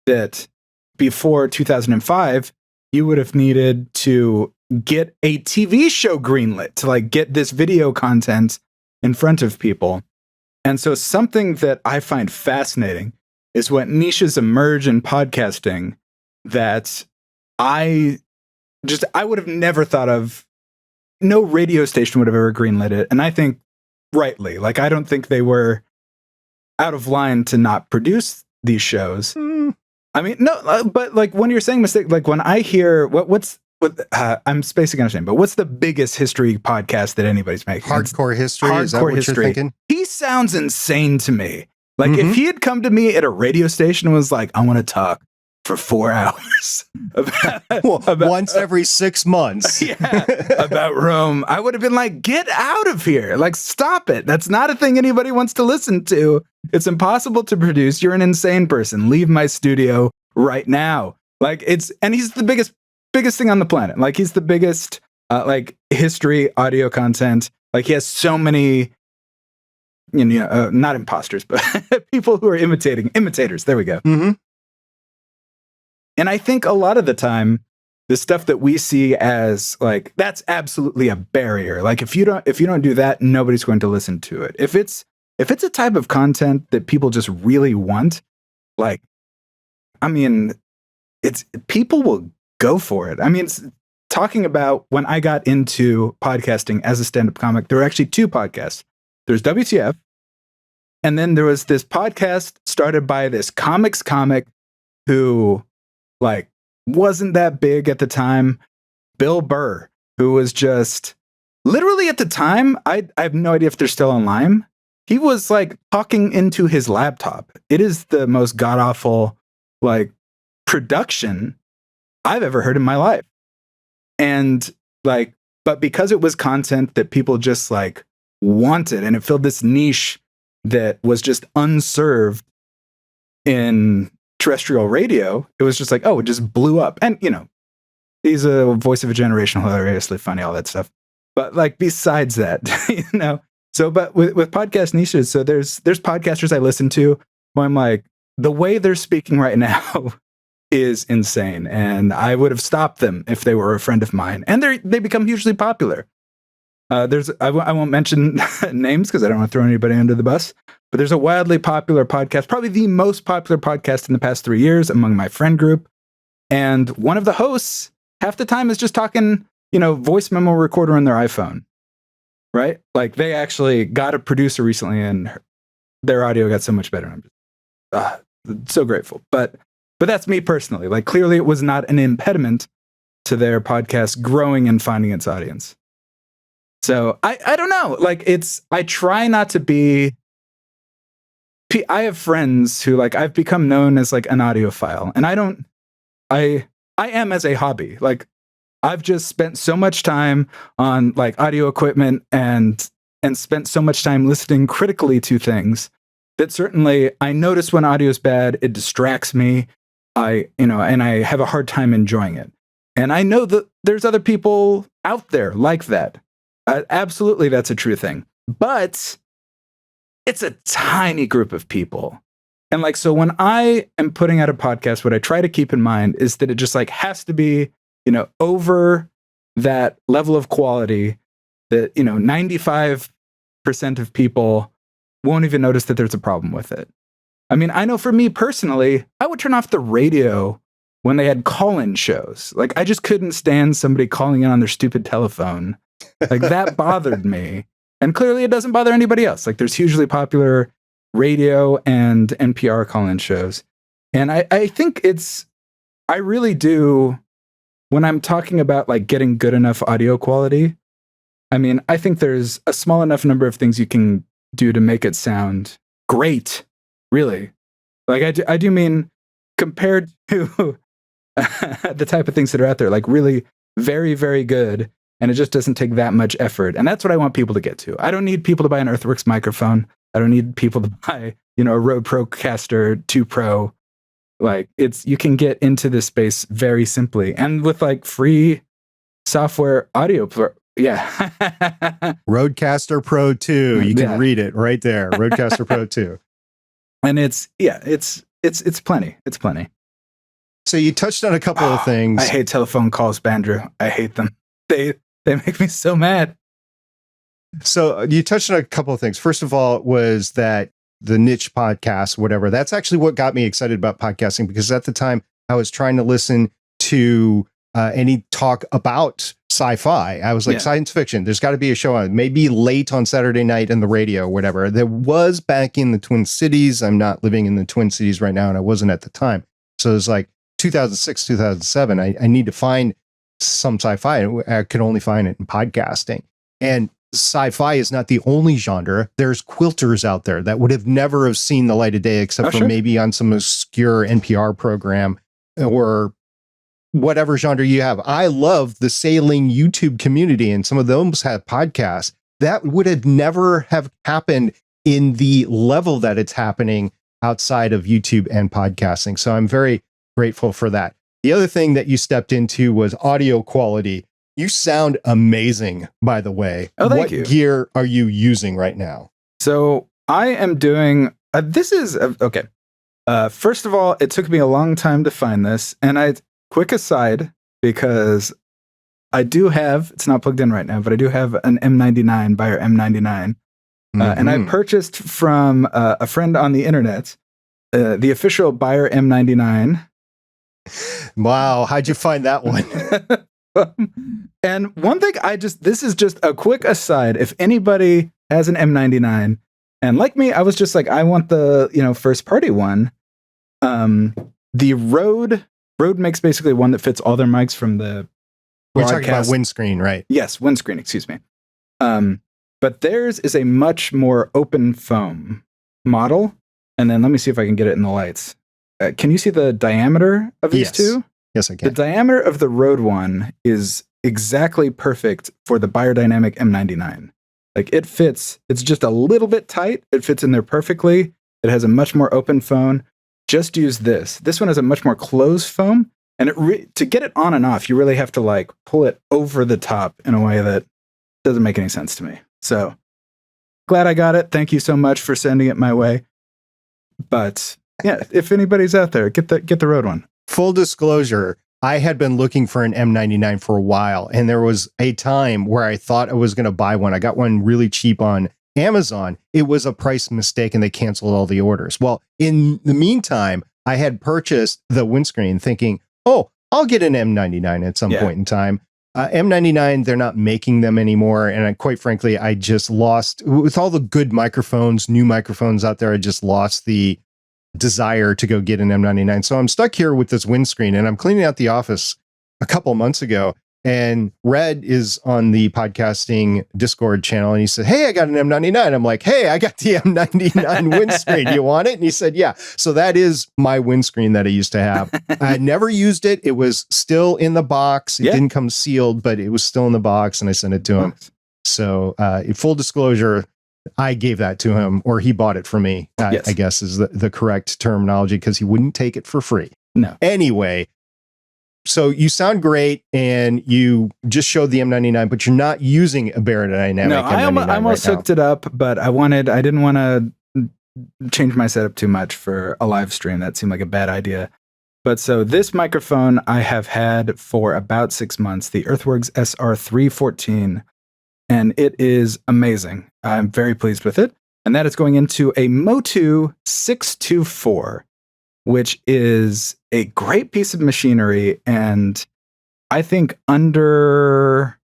that before 2005, you would have needed to get a TV show greenlit to like get this video content in front of people. And so something that I find fascinating is when niches emerge in podcasting that I would have never thought of. No radio station would have ever greenlit it. And I think rightly, like, I don't think they were out of line to not produce these shows. I mean, no, but like when you're saying mistake, like when I hear I'm spacing on his name, but what's the biggest history podcast that anybody's making? Hardcore History. Is that what you're thinking? He sounds insane to me. Like if he had come to me at a radio station and was like, I want to talk for 4 hours about once every 6 months. Yeah, about Rome, I would have been like, get out of here. Like, stop it. That's not a thing anybody wants to listen to. It's impossible to produce. You're an insane person. Leave my studio right now. Like and he's the biggest thing on the planet. Like he's the biggest, like history audio content. Like he has so many, not imposters, but people who are imitators. There we go. Mm-hmm. And I think a lot of the time, the stuff that we see as like, that's absolutely a barrier. Like if you don't do that, nobody's going to listen to it. If it's a type of content that people just really want, like, I mean, people will go for it. I mean, talking about when I got into podcasting as a stand-up comic, there were actually 2 podcasts. There's WTF, and then there was this podcast started by this comics comic who, like, wasn't that big at the time, Bill Burr, who was just literally at the time, I have no idea if they're still online. He was like talking into his laptop. It is the most god-awful, like, production I've ever heard in my life. And like, but because it was content that people just like wanted, and it filled this niche that was just unserved in terrestrial radio, it was just like, oh, it just blew up. And he's a voice of a generation, hilariously funny, all that stuff. But like, besides that, so, but with podcast niches, so there's podcasters I listen to who I'm like, the way they're speaking right now is insane, and I would have stopped them if they were a friend of mine. And they become hugely popular. I won't mention names because I don't want to throw anybody under the bus, but there's a wildly popular podcast, probably the most popular podcast in the past 3 years among my friend group. And one of the hosts, half the time, is just talking, voice memo recorder on their iPhone, right? Like they actually got a producer recently, and their audio got so much better. I'm just so grateful. But that's me personally. Like, clearly it was not an impediment to their podcast growing and finding its audience. So I don't know. Like, I try not to be, I have friends who, like, I've become known as like an audiophile, and I am as a hobby. Like, I've just spent so much time on like audio equipment and spent so much time listening critically to things that certainly I notice when audio is bad, it distracts me. And I have a hard time enjoying it. And I know that there's other people out there like that. Absolutely, that's a true thing. But it's a tiny group of people. And like, so when I am putting out a podcast, what I try to keep in mind is that it just like has to be, over that level of quality that, 95% of people won't even notice that there's a problem with it. I mean, I know for me personally, I would turn off the radio when they had call-in shows. Like, I just couldn't stand somebody calling in on their stupid telephone. Like, that bothered me. And clearly it doesn't bother anybody else. Like, there's hugely popular radio and NPR call-in shows. And I think I really do, when I'm talking about like getting good enough audio quality, I mean, I think there's a small enough number of things you can do to make it sound great, really. Like I do mean compared to the type of things that are out there, like really very, very good. And it just doesn't take that much effort. And that's what I want people to get to. I don't need people to buy an Earthworks microphone. I don't need people to buy, a Rode Procaster 2 Pro. Like you can get into this space very simply. And with like free software audio, yeah. Rodecaster Pro 2. You can read it right there. Rodecaster Pro 2. And it's plenty. It's plenty. So you touched on a couple of things. I hate telephone calls, Bandrew. I hate them. They make me so mad. So you touched on a couple of things. First of all, was that the niche podcast, whatever. That's actually what got me excited about podcasting, because at the time I was trying to listen to any talk about sci-fi. I was like, science fiction. There's got to be a show on, maybe late on Saturday night in the radio, whatever. There was back in the Twin Cities. I'm not living in the Twin Cities right now, and I wasn't at the time. So it was like 2006, 2007. I need to find some sci-fi. I could only find it in podcasting. And sci-fi is not the only genre. There's quilters out there that would have never have seen the light of day except for maybe on some obscure NPR program or whatever genre you have. I love the sailing YouTube community, and some of those have podcasts. That would have never have happened in the level that it's happening outside of YouTube and podcasting. So I'm very grateful for that. The other thing that you stepped into was audio quality. You sound amazing, by the way. Oh, thank you. What gear are you using right now? So I am doing, this is, okay. First of all, it took me a long time to find this. And quick aside, because I do have, it's not plugged in right now, but I do have an M99, Beyer M99. And I purchased from a friend on the internet, the official Beyer M99. Wow. How'd you find that one? And one thing this is just a quick aside. If anybody has an M99, and like me, I was just like, I want the, first party one. The Rode makes basically one that fits all their mics from the We're talking about windscreen, right? Yes, windscreen, excuse me. But theirs is a much more open foam model. And then let me see if I can get it in the lights. Can you see the diameter of these two? Yes, I can. The diameter of the Rode one is exactly perfect for the Beyerdynamic M99. Like it fits, it's just a little bit tight. It fits in there perfectly. It has a much more open foam. Just use this. This one has a much more closed foam. And to get it on and off, you really have to like pull it over the top in a way that doesn't make any sense to me. So glad I got it. Thank you so much for sending it my way. But yeah, if anybody's out there, get the Rode one. Full disclosure, I had been looking for an M99 for a while, and there was a time where I thought I was going to buy one. I got one really cheap on Amazon. It was a price mistake, and they canceled all the orders. Well, in the meantime, I had purchased the windscreen thinking, oh, I'll get an M99 at some point in time. M99, they're not making them anymore. And quite frankly, I just lost, with all the good microphones, new microphones out there, I just lost the desire to go get an M99. So I'm stuck here with this windscreen, and I'm cleaning out the office a couple months ago, and Red is on the podcasting Discord channel, and he said, hey, I got an M99. I'm like, hey, I got the M99 windscreen. You want it? And he said, yeah. So that is my windscreen that I used to have. I never used it. It was still in the box. It didn't come sealed, but it was still in the box, and I sent it to him. So in full disclosure, I gave that to him, or he bought it for me, I guess is the correct terminology, because he wouldn't take it for free. No. Anyway, so you sound great, and you just showed the M99, but you're not using a Beyerdynamic. No, I almost hooked it up, but I didn't want to change my setup too much for a live stream. That seemed like a bad idea. But so this microphone I have had for about 6 months, the Earthworks SR314. And it is amazing. I'm very pleased with it. And that is going into a Motu 624, which is a great piece of machinery, and I think underutilized.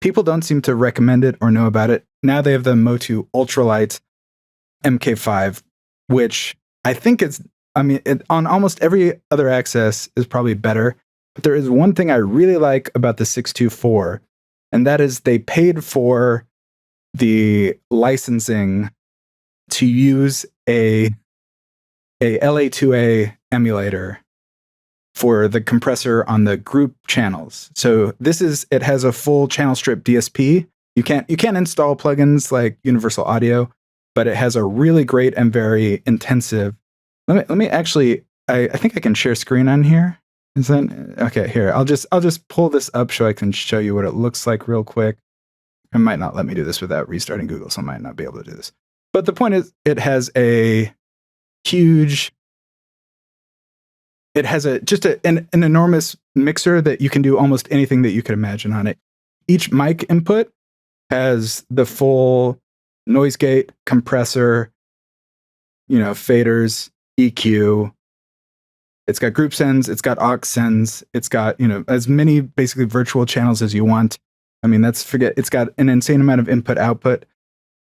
People don't seem to recommend it or know about it. Now they have the Motu Ultralight MK5, which I think on almost every other access is probably better. But there is one thing I really like about the 624, and that is they paid for the licensing to use a LA2A emulator for the compressor on the group channels. So it has a full channel strip DSP. You can't install plugins like Universal Audio, but it has a really great and very intensive. Let me actually. I think I can share screen on here. Is that okay? Here, I'll just pull this up so I can show you what it looks like real quick. It might not let me do this without restarting Google, so I might not be able to do this. But the point is, it has an enormous mixer that you can do almost anything that you could imagine on it. Each mic input has the full noise gate, compressor, faders, EQ. It's got group sends, it's got aux sends, it's got, as many basically virtual channels as you want. I mean, it's got an insane amount of input output.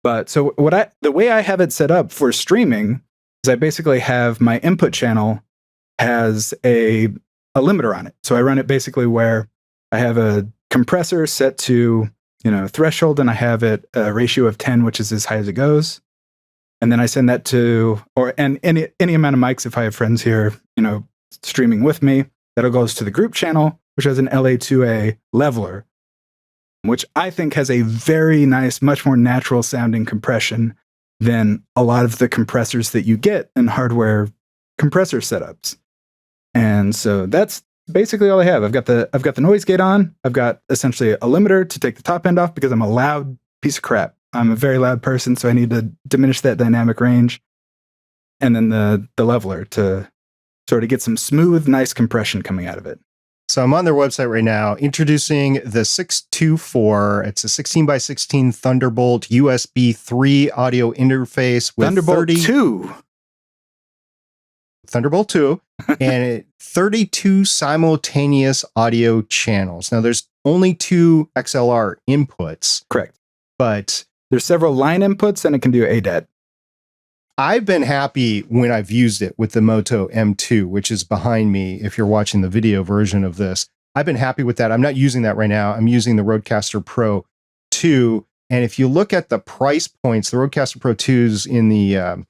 But so the way I have it set up for streaming is I basically have my input channel has a limiter on it. So I run it basically where I have a compressor set to, threshold, and I have it a ratio of 10, which is as high as it goes. And then I send that to, and any amount of mics if I have friends here, streaming with me, that goes to the group channel, which has an LA2A leveler, which I think has a very nice, much more natural sounding compression than a lot of the compressors that you get in hardware compressor setups. And so that's basically all I have. I've got the noise gate on. I've got essentially a limiter to take the top end off because I'm a loud piece of crap. I'm a very loud person, so I need to diminish that dynamic range. And then the leveler to sort of get some smooth, nice compression coming out of it. So I'm on their website right now, introducing the 624. It's a 16 by 16 Thunderbolt USB 3 audio interface with Thunderbolt 2. Thunderbolt 2 and 32 simultaneous audio channels. Now there's only 2 XLR inputs. Correct. But there's several line inputs and it can do ADAT. I've been happy when I've used it with the Moto M2, which is behind me if you're watching the video version of this. I've been happy with that. I'm not using that right now. I'm using the Rodecaster Pro 2. And if you look at the price points, the Rodecaster Pro 2 is in the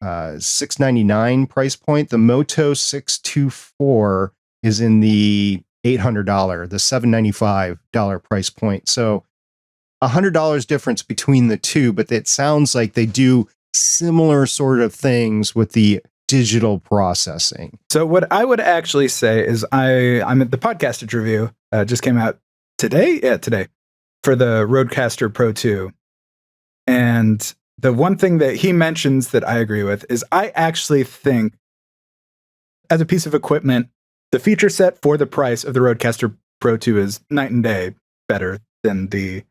$699 price point. The Moto 624 is in the $800, the $795 price point. So $100 difference between the two, but it sounds like they do similar sort of things with the digital processing. So what I would actually say is I'm at the Podcastage review, just came out today. Yeah, today for the Rodecaster Pro 2. And the one thing that he mentions that I agree with is I actually think as a piece of equipment, the feature set for the price of the Rodecaster Pro 2 is night and day better than the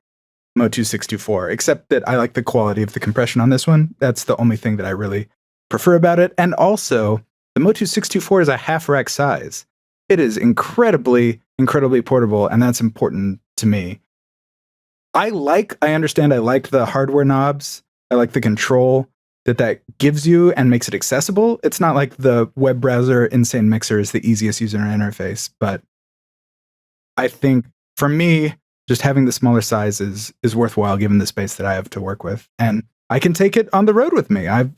Moto 624, except that I like the quality of the compression on this one. That's the only thing that I really prefer about it. And also, the Moto 624 is a half rack size. It is incredibly, incredibly portable, and that's important to me. I like the hardware knobs. I like the control that gives you and makes it accessible. It's not like the web browser Insane Mixer is the easiest user interface, but I think for me, just having the smaller size is worthwhile given the space that I have to work with. And I can take it on the road with me. I've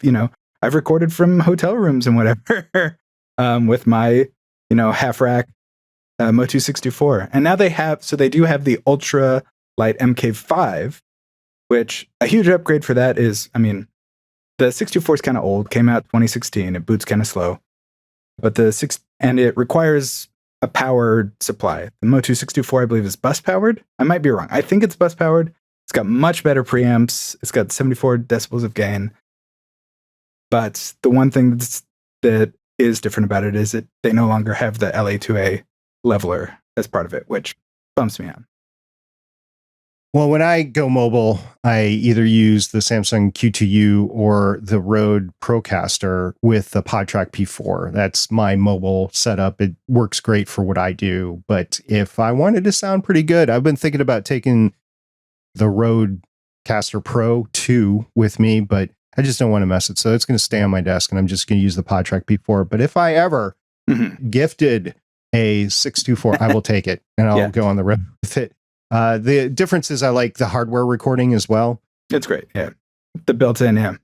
recorded from hotel rooms and whatever with my, half rack Moto 624. And now they do have the ultra light MK5, which a huge upgrade for that is, the 624 is kind of old, came out 2016. It boots kind of slow, but and it requires a powered supply. The Moto 624, I believe, is bus powered. I might be wrong. I think it's bus powered. It's got much better preamps. It's got 74 decibels of gain. But the one thing that is different about it is that they no longer have the LA2A leveler as part of it, which bumps me out. Well, when I go mobile, I either use the Samsung Q2U or the Rode Procaster with the PodTrack P4. That's my mobile setup. It works great for what I do. But if I wanted to sound pretty good, I've been thinking about taking the Rodecaster Pro 2 with me, but I just don't want to mess it. So it's going to stay on my desk and I'm just going to use the PodTrack P4. But if I ever gifted a 624, I will take it and I'll go on the road with it. The difference is I like the hardware recording as well. It's great. Yeah. The built-in,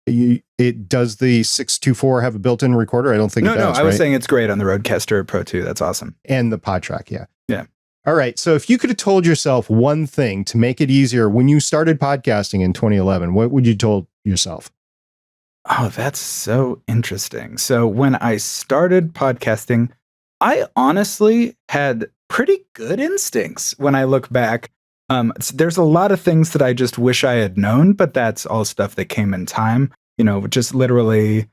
It does the 624 have a built-in recorder? I don't think it does. I was saying it's great on the Rodecaster Pro 2. That's awesome. And the PodTrack, Yeah. All right. So if you could have told yourself one thing to make it easier when you started podcasting in 2011, what would you told yourself? Oh, that's so interesting. So when I started podcasting, I honestly had pretty good instincts when I look back. There's a lot of things that I just wish I had known, but that's all stuff that came in time. Just literally,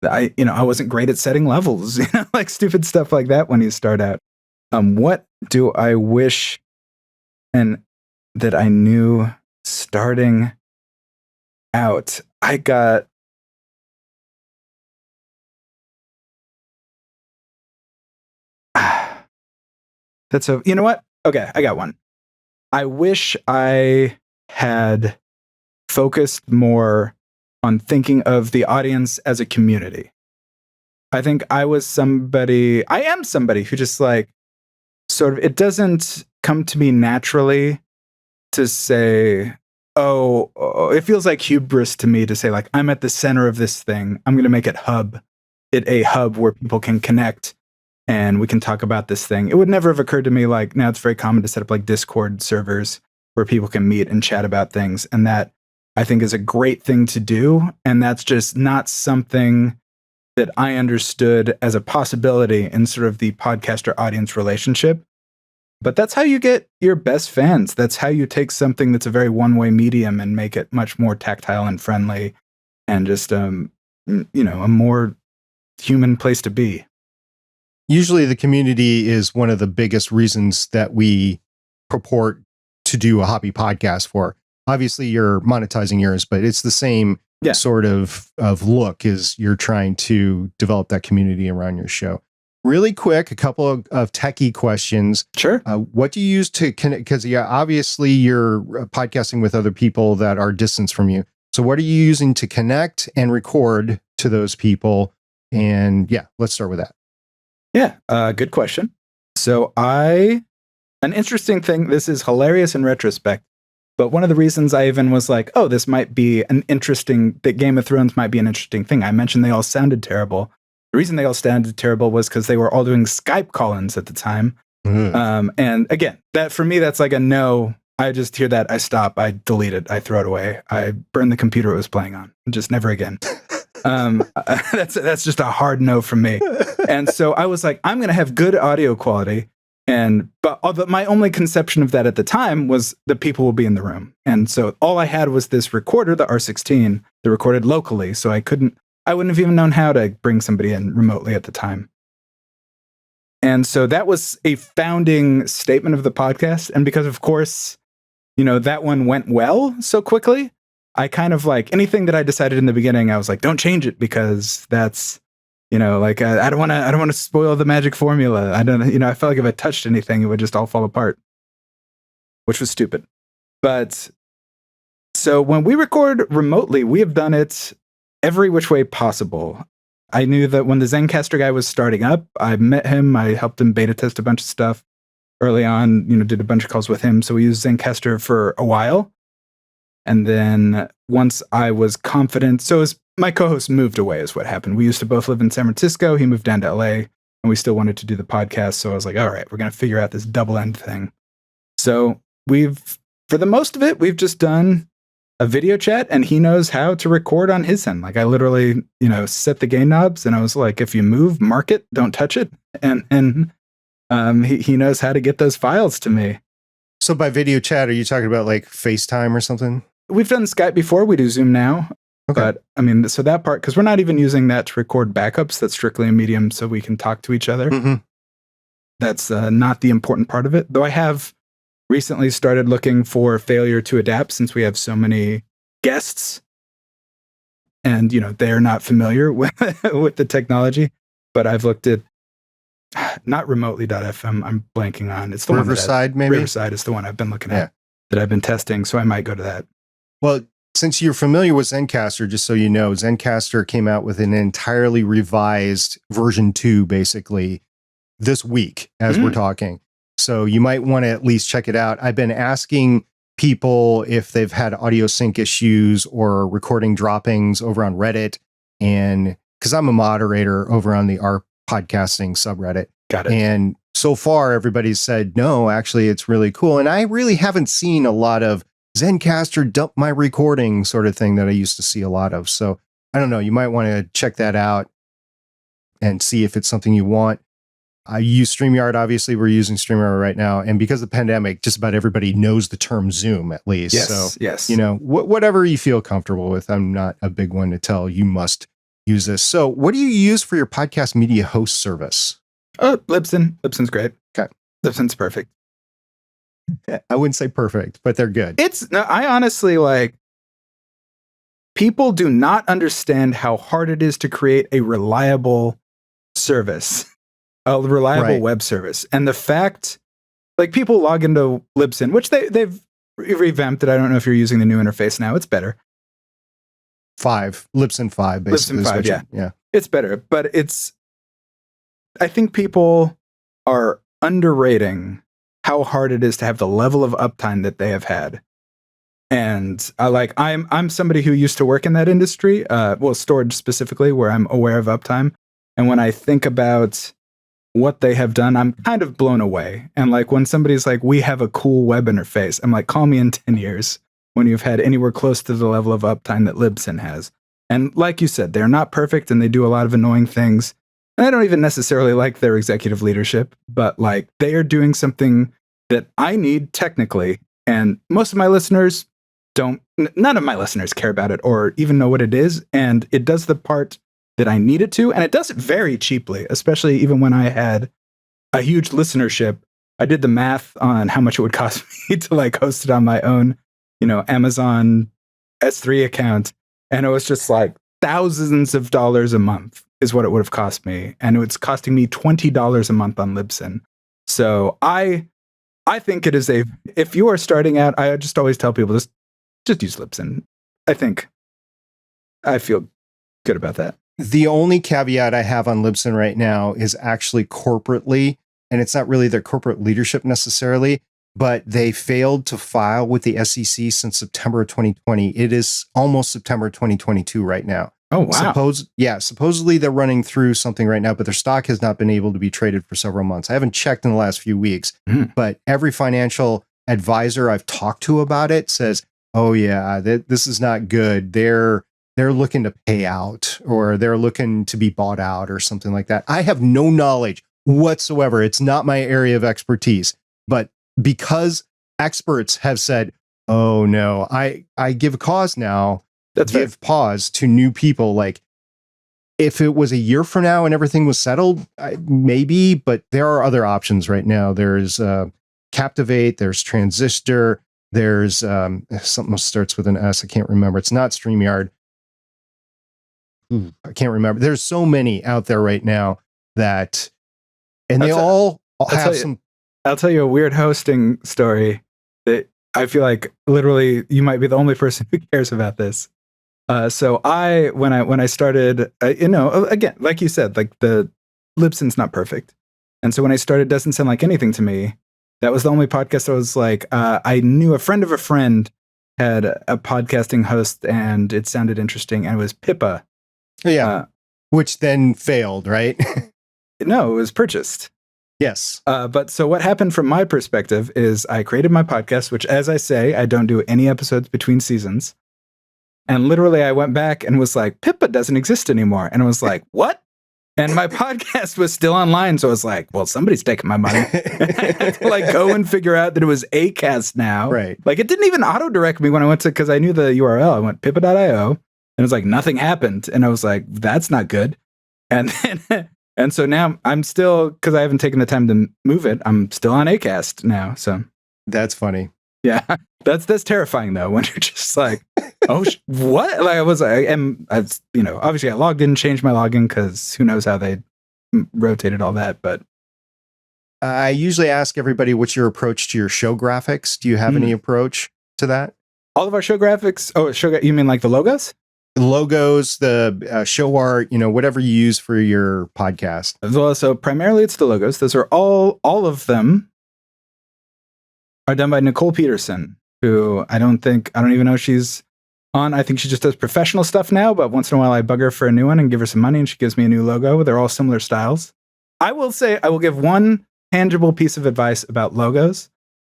I wasn't great at setting levels, like stupid stuff like that when you start out. What do I wish and that I knew starting out? You know what? Okay, I got one. I wish I had focused more on thinking of the audience as a community. I think I am somebody who just like, sort of, it doesn't come to me naturally to say, it feels like hubris to me to say like, I'm at the center of this thing. I'm going to make it a hub where people can connect and we can talk about this thing. It would never have occurred to me like, now it's very common to set up like Discord servers where people can meet and chat about things. And that I think is a great thing to do. And that's just not something that I understood as a possibility in sort of the podcaster audience relationship. But that's how you get your best fans. That's how you take something that's a very one-way medium and make it much more tactile and friendly and just, a more human place to be. Usually the community is one of the biggest reasons that we purport to do a hobby podcast for. Obviously you're monetizing yours, but it's the same sort of look as you're trying to develop that community around your show. Really quick, a couple of techie questions. Sure. What do you use to connect? Because obviously you're podcasting with other people that are distance from you. So what are you using to connect and record to those people? And let's start with that. Yeah, good question. So an interesting thing, this is hilarious in retrospect, but one of the reasons I even was like, this might be that Game of Thrones might be an interesting thing. I mentioned they all sounded terrible. The reason they all sounded terrible was because they were all doing Skype call-ins at the time. And again, that for me, that's like a no. I just hear that, I stop, I delete it, I throw it away, I burn the computer it was playing on, just never again. That's just a hard no from me. And so I was like, I'm going to have good audio quality. But my only conception of that at the time was that people will be in the room. And so all I had was this recorder, the R16, that recorded locally. So I wouldn't have even known how to bring somebody in remotely at the time. And so that was a founding statement of the podcast. And because, of course, that one went well so quickly, I kind of like anything that I decided in the beginning, I was like, don't change it because that's, I don't want to spoil the magic formula. I felt like if I touched anything, it would just all fall apart, which was stupid. But so when we record remotely, we have done it every which way possible. I knew that when the Zencastr guy was starting up, I met him, I helped him beta test a bunch of stuff early on, did a bunch of calls with him. So we used Zencastr for a while. And then once I was confident, my co-host moved away is what happened. We used to both live in San Francisco. He moved down to LA and we still wanted to do the podcast. So I was like, all right, we're going to figure out this double end thing. So for the most of it, we've just done a video chat and he knows how to record on his end. Like I literally, set the gain knobs and I was like, if you move, mark it, don't touch it. And he knows how to get those files to me. So by video chat, are you talking about like FaceTime or something? We've done Skype before. We do Zoom now. Okay. But so that part, because we're not even using that to record backups. That's strictly a medium so we can talk to each other. Mm-hmm. That's not the important part of it. Though I have recently started looking for failure to adapt since we have so many guests and, they're not familiar with the technology. But I've looked at not remotely.fm. I'm blanking on. It's the Riverside, maybe? Riverside is the one I've been looking at that I've been testing. So I might go to that. Well, since you're familiar with Zencastr, just so you know, Zencastr came out with an entirely revised version 2, basically, this week as we're talking. So you might want to at least check it out. I've been asking people if they've had audio sync issues or recording droppings over on Reddit. And because I'm a moderator over on the R podcasting subreddit. Got it. And so far, everybody's said, no, actually, it's really cool. And I really haven't seen a lot of Zencastr dump my recording sort of thing that I used to see a lot of. So I don't know. You might want to check that out and see if it's something you want. I use StreamYard. Obviously, we're using StreamYard right now. And because of the pandemic, just about everybody knows the term Zoom, at least. Yes, so, yes. you know, whatever you feel comfortable with. I'm not a big one to tell you must use this. So what do you use for your podcast media host service? Libsyn. Libsyn's great. Okay. Libsyn's perfect. I wouldn't say perfect, but they're good. I honestly people do not understand how hard it is to create a reliable service. A reliable web service. And the fact, people log into Libsyn, which they've revamped it. I don't know if you're using the new interface now. It's better. Libsyn 5, basically. Libsyn 5, yeah. It's better, but I think people are underrating how hard it is to have the level of uptime that they have had. And I'm somebody who used to work in that industry, storage specifically, where I'm aware of uptime. And when I think about what they have done, I'm kind of blown away. And when somebody's like, we have a cool web interface, I'm like, call me in 10 years when you've had anywhere close to the level of uptime that Libsyn has. And like you said, they're not perfect and they do a lot of annoying things. And I don't even necessarily like their executive leadership, but they are doing something that I need technically. And most of my listeners none of my listeners care about it or even know what it is. And it does the part that I need it to. And it does it very cheaply, especially even when I had a huge listenership. I did the math on how much it would cost me to host it on my own, Amazon S3 account. And it was just thousands of dollars a month is what it would have cost me. And it's costing me $20 a month on Libsyn. So I think it is if you are starting out, I just always tell people just use Libsyn. I feel good about that. The only caveat I have on Libsyn right now is actually corporately, and it's not really their corporate leadership necessarily, but they failed to file with the SEC since September of 2020. It is almost September 2022 right now. Oh, wow. Supposedly they're running through something right now, but their stock has not been able to be traded for several months. I haven't checked in the last few weeks, but every financial advisor I've talked to about it says, oh yeah, this is not good. They're looking to pay out or they're looking to be bought out or something like that. I have no knowledge whatsoever. It's not my area of expertise, but because experts have said, oh no, I give a cause now. Give pause to new people. If it was a year from now and everything was settled, maybe, but there are other options right now. There's Captivate, there's Transistor, there's something that starts with an S. I can't remember. It's not StreamYard. I can't remember. There's so many out there right now that, and they all have some. I'll tell you a weird hosting story that I feel like literally you might be the only person who cares about this. So when I started, again, like you said, the Libsyn's not perfect. And so when I started, it doesn't sound like anything to me. That was the only podcast I was I knew a friend of a friend had a podcasting host and it sounded interesting. And it was Pippa. Yeah. Which then failed, right? No, it was purchased. Yes. But so what happened from my perspective is I created my podcast, which, as I say, I don't do any episodes between seasons. And literally I went back and was like, Pippa doesn't exist anymore. And I was like, what? And my podcast was still online. So I was like, well, somebody's taking my money. I had to go and figure out that it was Acast now. Right. It didn't even auto-direct me when I went to, because I knew the URL. I went pippa.io and it was nothing happened. And I was like, that's not good. And then, and so now I'm still, because I haven't taken the time to move it, I'm still on Acast now. So that's funny. Yeah. That's terrifying though, when you're just oh, what? Obviously I logged in, changed my login because who knows how they rotated all that. But I usually ask everybody, what's your approach to your show graphics? Do you have any approach to that? All of our show graphics. Oh, you mean like the logos? The logos, the show art, whatever you use for your podcast. Well, so primarily it's the logos. Those are all of them are done by Nicole Peterson, who I don't even know if she's on. I think she just does professional stuff now, but once in a while I bug her for a new one and give her some money and she gives me a new logo. They're all similar styles. I will say, I will give one tangible piece of advice about logos,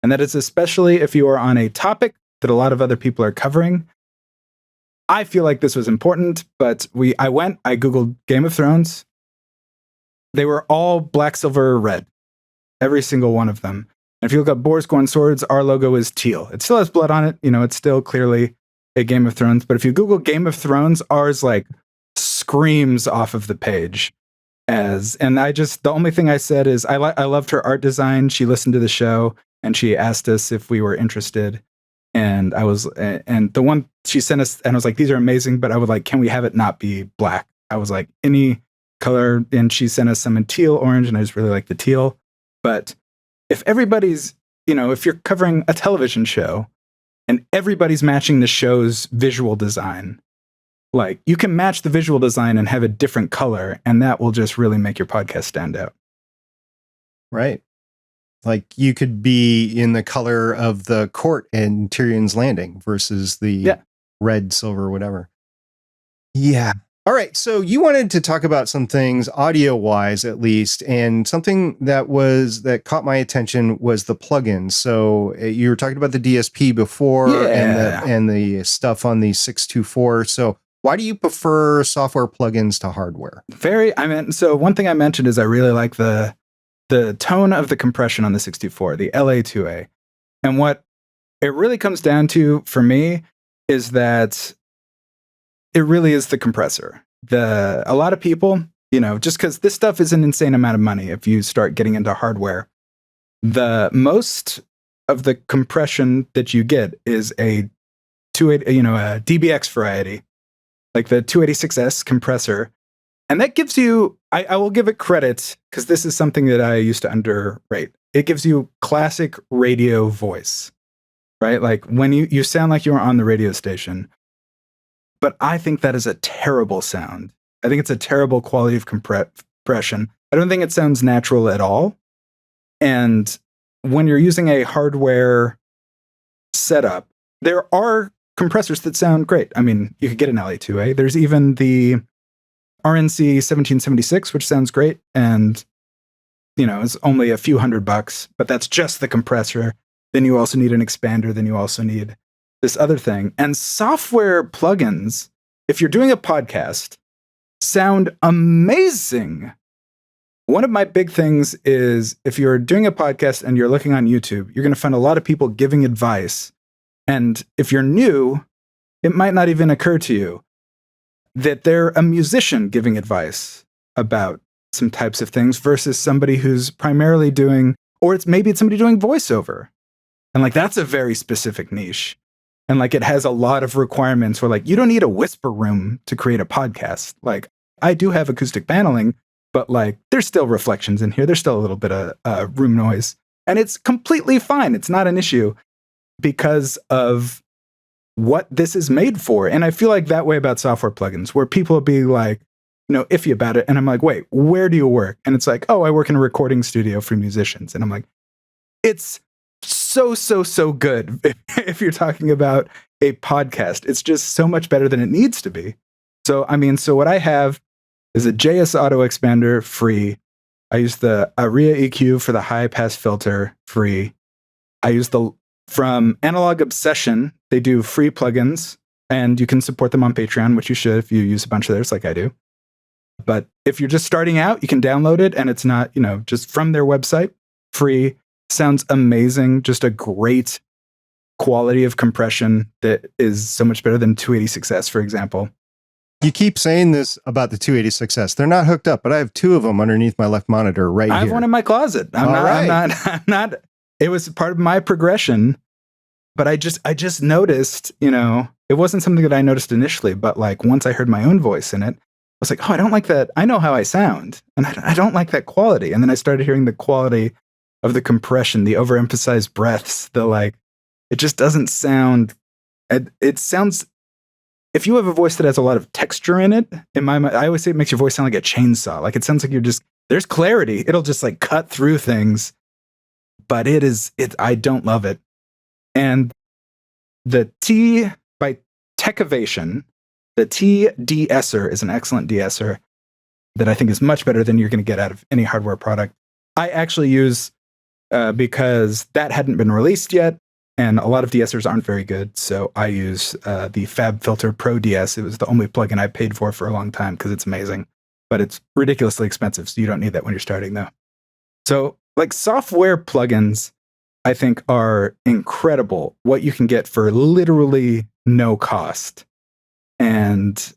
and that is especially if you are on a topic that a lot of other people are covering. I feel like this was important, but I Googled Game of Thrones. They were all black, silver, red. Every single one of them. And if you look up Boars, Gore, and Swords, our logo is teal. It still has blood on it. It's still clearly a Game of Thrones. But if you Google Game of Thrones, ours like screams off of the page. The only thing I said is I loved her art design. She listened to the show and she asked us if we were interested. And the one she sent us, and I was like, these are amazing, but I would like, can we have it not be black? I was like, any color. And she sent us some in teal, orange, and I just really like the teal. But if everybody's, if you're covering a television show and everybody's matching the show's visual design, like you can match the visual design and have a different color, and that will just really make your podcast stand out. Right. Like you could be in the color of the court in Tyrion's Landing versus the red, silver, whatever. Yeah. All right. So you wanted to talk about some things audio wise, at least, and something that caught my attention was the plugins. So you were talking about the DSP before and the stuff on the 624. So why do you prefer software plugins to hardware? So one thing I mentioned is I really like the tone of the compression on the 624, the LA2A. And what it really comes down to for me is that it really is the compressor. A lot of people, just because this stuff is an insane amount of money if you start getting into hardware, the most of the compression that you get is a DBX variety, like the 286S compressor. And that gives you, I will give it credit, because this is something that I used to underrate. It gives you classic radio voice, right? Like when you sound like you're on the radio station. But I think that is a terrible sound. I think it's a terrible quality of compression. I don't think it sounds natural at all. And when you're using a hardware setup, there are compressors that sound great. I mean, you could get an LA2A. There's even the RNC 1776, which sounds great. And, it's only a few $100, but that's just the compressor. Then you also need an expander. Then you also need this other thing. And software plugins, if you're doing a podcast, sound amazing. One of my big things is if you're doing a podcast and you're looking on YouTube, you're going to find a lot of people giving advice. And if you're new, it might not even occur to you that they're a musician giving advice about some types of things versus somebody who's primarily doing, maybe it's somebody doing voiceover. And like, that's a very specific niche. And like, it has a lot of requirements where like, you don't need a whisper room to create a podcast. Like I do have acoustic paneling, but like, there's still reflections in here. There's still a little bit of room noise, and it's completely fine. It's not an issue because of what this is made for. And I feel like that way about software plugins, where people will be like, iffy about it. And I'm like, wait, where do you work? And it's like, oh, I work in a recording studio for musicians. And I'm like, it's so good. If you're talking about a podcast, it's just so much better than it needs to be. So what I have is a JS Auto Expander, free. I use the ARIA EQ for the high pass filter, free. I use from Analog Obsession, they do free plugins, and you can support them on Patreon, which you should if you use a bunch of theirs like I do. But if you're just starting out, you can download it, and it's not, just from their website, free. Sounds amazing. Just a great quality of compression that is so much better than 286S, for example. You keep saying this about the 286S. They're not hooked up, but I have two of them underneath my left monitor right here. I have one in my closet. I'm not. It was part of my progression, but I just noticed, it wasn't something that I noticed initially, but like once I heard my own voice in it, I was like, oh, I don't like that. I know how I sound, and I don't like that quality. And then I started hearing the quality of the compression, the overemphasized breaths, it just doesn't sound It sounds, if you have a voice that has a lot of texture in it, in my mind, I always say it makes your voice sound like a chainsaw. Like it sounds like there's clarity. It'll just like cut through things, but I don't love it. And the T by Techovation, the T de-esser is an excellent de-esser that I think is much better than you're going to get out of any hardware product. I actually use, because that hadn't been released yet, and a lot of de-essers aren't very good, so I use the FabFilter Pro DS. It was the only plugin I paid for a long time because it's amazing, but it's ridiculously expensive, so you don't need that when you're starting, though. So, like, software plugins, I think, are incredible. What you can get for literally no cost. And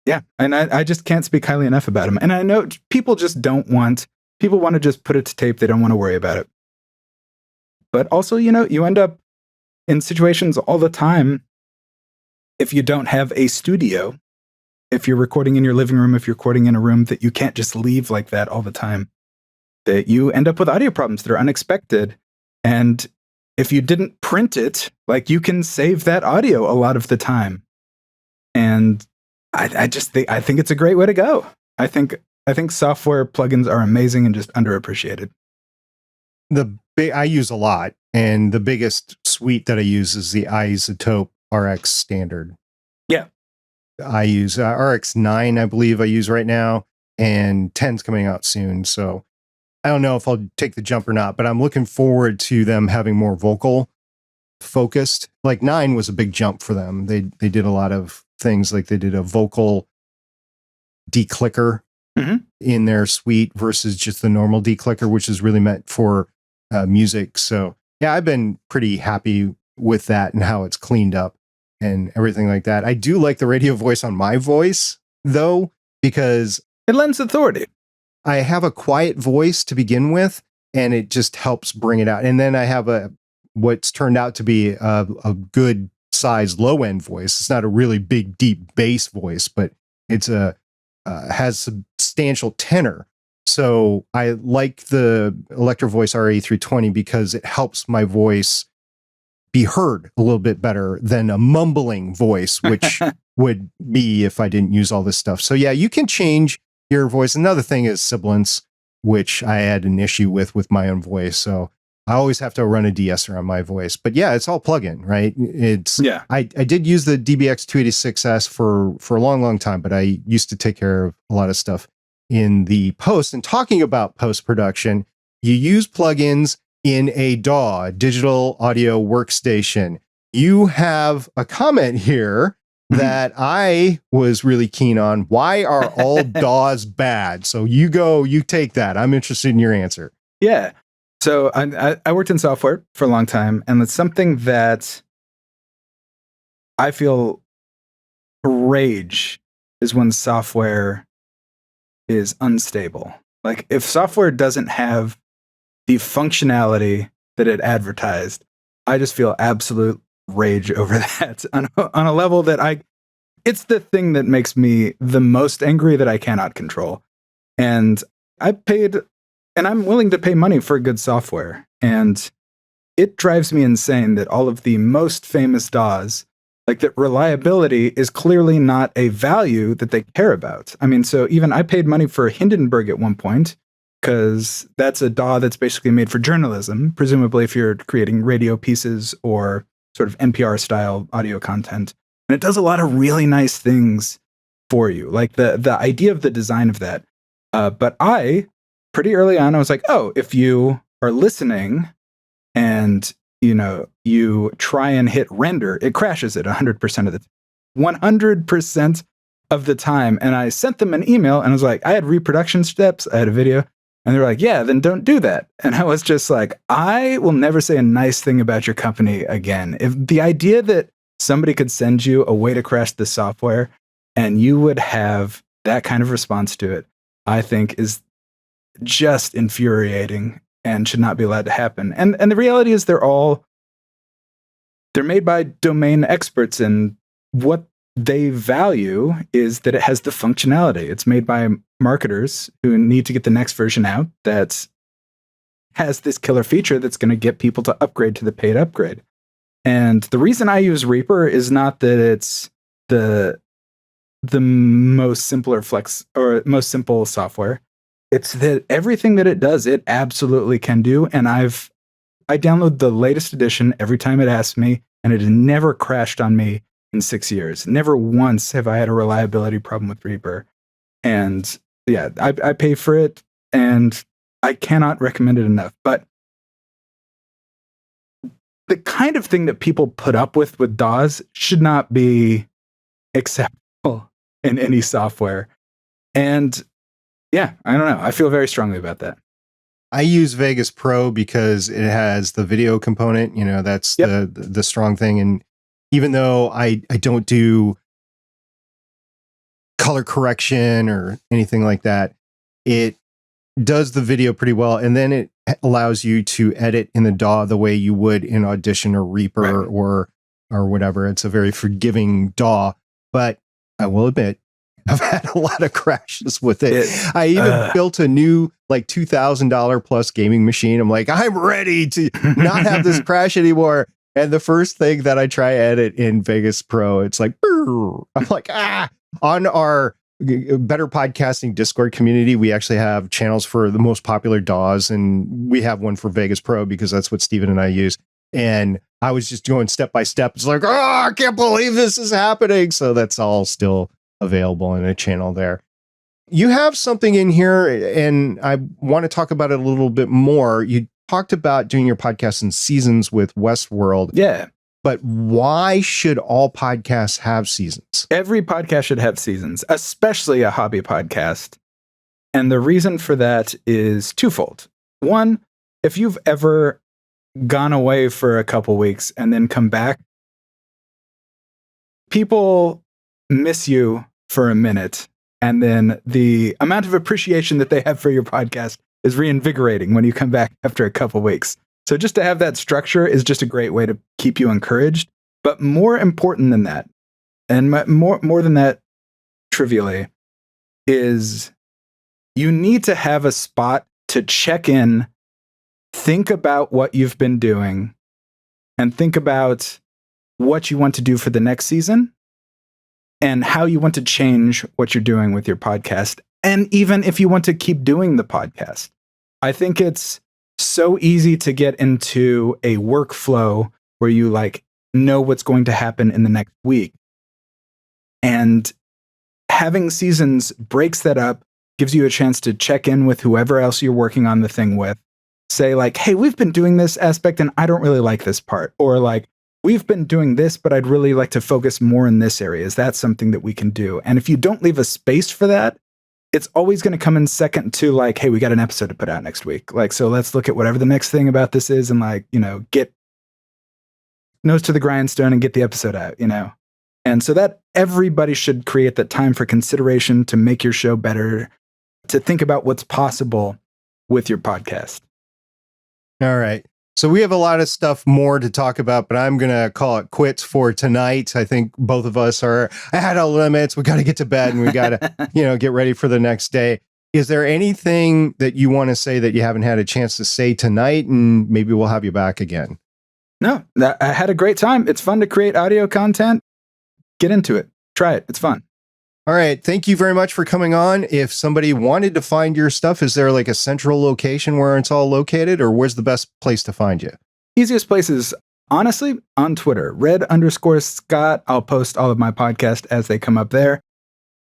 yeah, and I just can't speak highly enough about them. And I know people want to just put it to tape. They don't want to worry about it. But also, you end up in situations all the time, if you don't have a studio, if you're recording in your living room, if you're recording in a room that you can't just leave like that all the time, that you end up with audio problems that are unexpected. And if you didn't print it, like, you can save that audio a lot of the time. And I think it's a great way to go. I think software plugins are amazing and just underappreciated. I use a lot, and the biggest suite that I use is the iZotope RX standard. Yeah. I use RX9, I believe I use right now, and 10's coming out soon. So I don't know if I'll take the jump or not, but I'm looking forward to them having more vocal focused. Like 9 was a big jump for them. They did a lot of things, like they did a vocal declicker in their suite versus just the normal declicker, which is really meant for music. So yeah, I've been pretty happy with that and how it's cleaned up and everything like that. I do like the radio voice on my voice, though, because it lends authority. I have a quiet voice to begin with, and it just helps bring it out. And then I have what's turned out to be a good size low end voice. It's not a really big, deep bass voice, but it's has substantial tenor. So I like the Electro Voice RA320 because it helps my voice be heard a little bit better than a mumbling voice, which would be if I didn't use all this stuff. So yeah, you can change your voice. Another thing is sibilance, which I had an issue with my own voice. So I always have to run a de-esser on my voice. But yeah, it's all plug-in, right? I did use the DBX 286S for a long, long time, but I used to take care of a lot of stuff in the post. And talking about post-production, you use plugins in a DAW, digital audio workstation. You have a comment here that I was really keen on. Why are all DAWs bad? So you take that. I'm interested in your answer. Yeah. So I worked in software for a long time, and it's something that I feel rage is when software is unstable. Like, if software doesn't have the functionality that it advertised, I just feel absolute rage over that on a level that it's the thing that makes me the most angry that I cannot control. And I'm willing to pay money for good software. And it drives me insane that all of the most famous DAWs, like, that reliability is clearly not a value that they care about. I mean, so even I paid money for Hindenburg at one point, because that's a DAW that's basically made for journalism, presumably if you're creating radio pieces or sort of NPR style audio content. And it does a lot of really nice things for you, like the idea of the design of that. But pretty early on, I was like, oh, if you are listening and you try and hit render, it crashes it 100% of the 100% of the time. And I sent them an email and I was like, I had reproduction steps, I had a video, and they're like, yeah, then don't do that. And I was just like, I will never say a nice thing about your company again. If the idea that somebody could send you a way to crash the software and you would have that kind of response to it, I think is just infuriating and should not be allowed to happen. And the reality is they're made by domain experts, and what they value is that it has the functionality. It's made by marketers who need to get the next version out that has this killer feature that's going to get people to upgrade to the paid upgrade. And the reason I use Reaper is not that it's the most simpler most simple software. It's that everything that it does, it absolutely can do. And I download the latest edition every time it asks me, and it has never crashed on me in 6 years. Never once have I had a reliability problem with Reaper. And yeah, I pay for it, and I cannot recommend it enough. But the kind of thing that people put up with DAWs should not be acceptable in any software. And yeah, I don't know. I feel very strongly about that. I use Vegas Pro because it has the video component. That's the strong thing. And even though I don't do color correction or anything like that, it does the video pretty well. And then it allows you to edit in the DAW the way you would in Audition or Reaper or whatever. It's a very forgiving DAW, but I will admit, I've had a lot of crashes with it. I even built a new $2,000 plus gaming machine. I'm like, I'm ready to not have this crash anymore. And the first thing that I try edit in Vegas Pro, it's like, I'm like, on our Better Podcasting Discord community, we actually have channels for the most popular DAWs, and we have one for Vegas Pro because that's what Steven and I use. And I was just going step by step. It's like, I can't believe this is happening. So that's all still available in a channel there. You have something in here, and I want to talk about it a little bit more. You talked about doing your podcast in seasons with Westworld. Yeah. But why should all podcasts have seasons? Every podcast should have seasons, especially a hobby podcast. And the reason for that is twofold. One, if you've ever gone away for a couple weeks and then come back, people miss you for a minute, and then the amount of appreciation that they have for your podcast is reinvigorating when you come back after a couple weeks. So just to have that structure is just a great way to keep you encouraged. But more important than that, and more than that, trivially, is you need to have a spot to check in, think about what you've been doing, and think about what you want to do for the next season, and how you want to change what you're doing with your podcast. And even if you want to keep doing the podcast, I think it's so easy to get into a workflow where you know what's going to happen in the next week. And having seasons breaks that up, gives you a chance to check in with whoever else you're working on the thing with. Say hey, we've been doing this aspect and I don't really like this part. Or we've been doing this, but I'd really like to focus more in this area. Is that something that we can do? And if you don't leave a space for that, it's always going to come in second to hey, we got an episode to put out next week. So let's look at whatever the next thing about this is and get nose to the grindstone and get the episode out, And so that everybody should create that time for consideration to make your show better, to think about what's possible with your podcast. All right. So we have a lot of stuff more to talk about, but I'm going to call it quits for tonight. I think both of us are at our limits. We got to get to bed and we got to, get ready for the next day. Is there anything that you want to say that you haven't had a chance to say tonight? And maybe we'll have you back again. No, I had a great time. It's fun to create audio content. Get into it. Try it. It's fun. All right. Thank you very much for coming on. If somebody wanted to find your stuff, is there a central location where it's all located, or where's the best place to find you? Easiest place is, honestly, on Twitter, red_Scott. I'll post all of my podcasts as they come up there.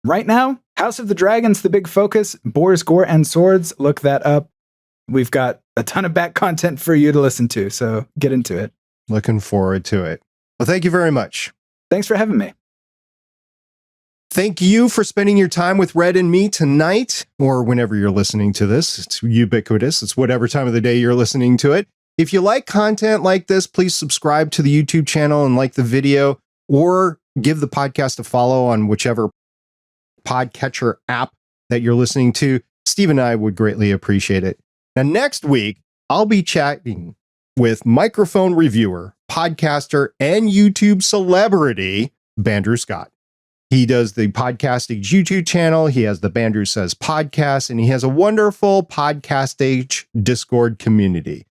Right now, House of the Dragon's the big focus. Boars, Gore, and Swords. Look that up. We've got a ton of back content for you to listen to, so get into it. Looking forward to it. Well, thank you very much. Thanks for having me. Thank you for spending your time with Red and me tonight, or whenever you're listening to this. It's ubiquitous. It's whatever time of the day you're listening to it. If you like content like this, please subscribe to the YouTube channel and like the video, or give the podcast a follow on whichever podcatcher app that you're listening to. Steve and I would greatly appreciate it. Now, next week, I'll be chatting with microphone reviewer, podcaster, and YouTube celebrity, Bandrew Scott. He does the Podcasting YouTube channel. He has the Bandrew Says podcast, and he has a wonderful Podcastage Discord community.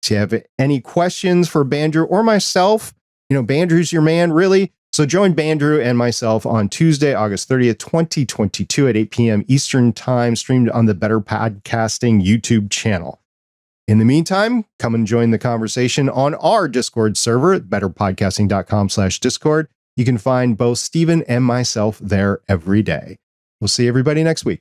If you have any questions for Bandrew or myself, Bandrew's your man, really. So join Bandrew and myself on Tuesday, August 30th, 2022 at 8 p.m. Eastern Time, streamed on the Better Podcasting YouTube channel. In the meantime, come and join the conversation on our Discord server at betterpodcasting.com/Discord. You can find both Stephen and myself there every day. We'll see everybody next week.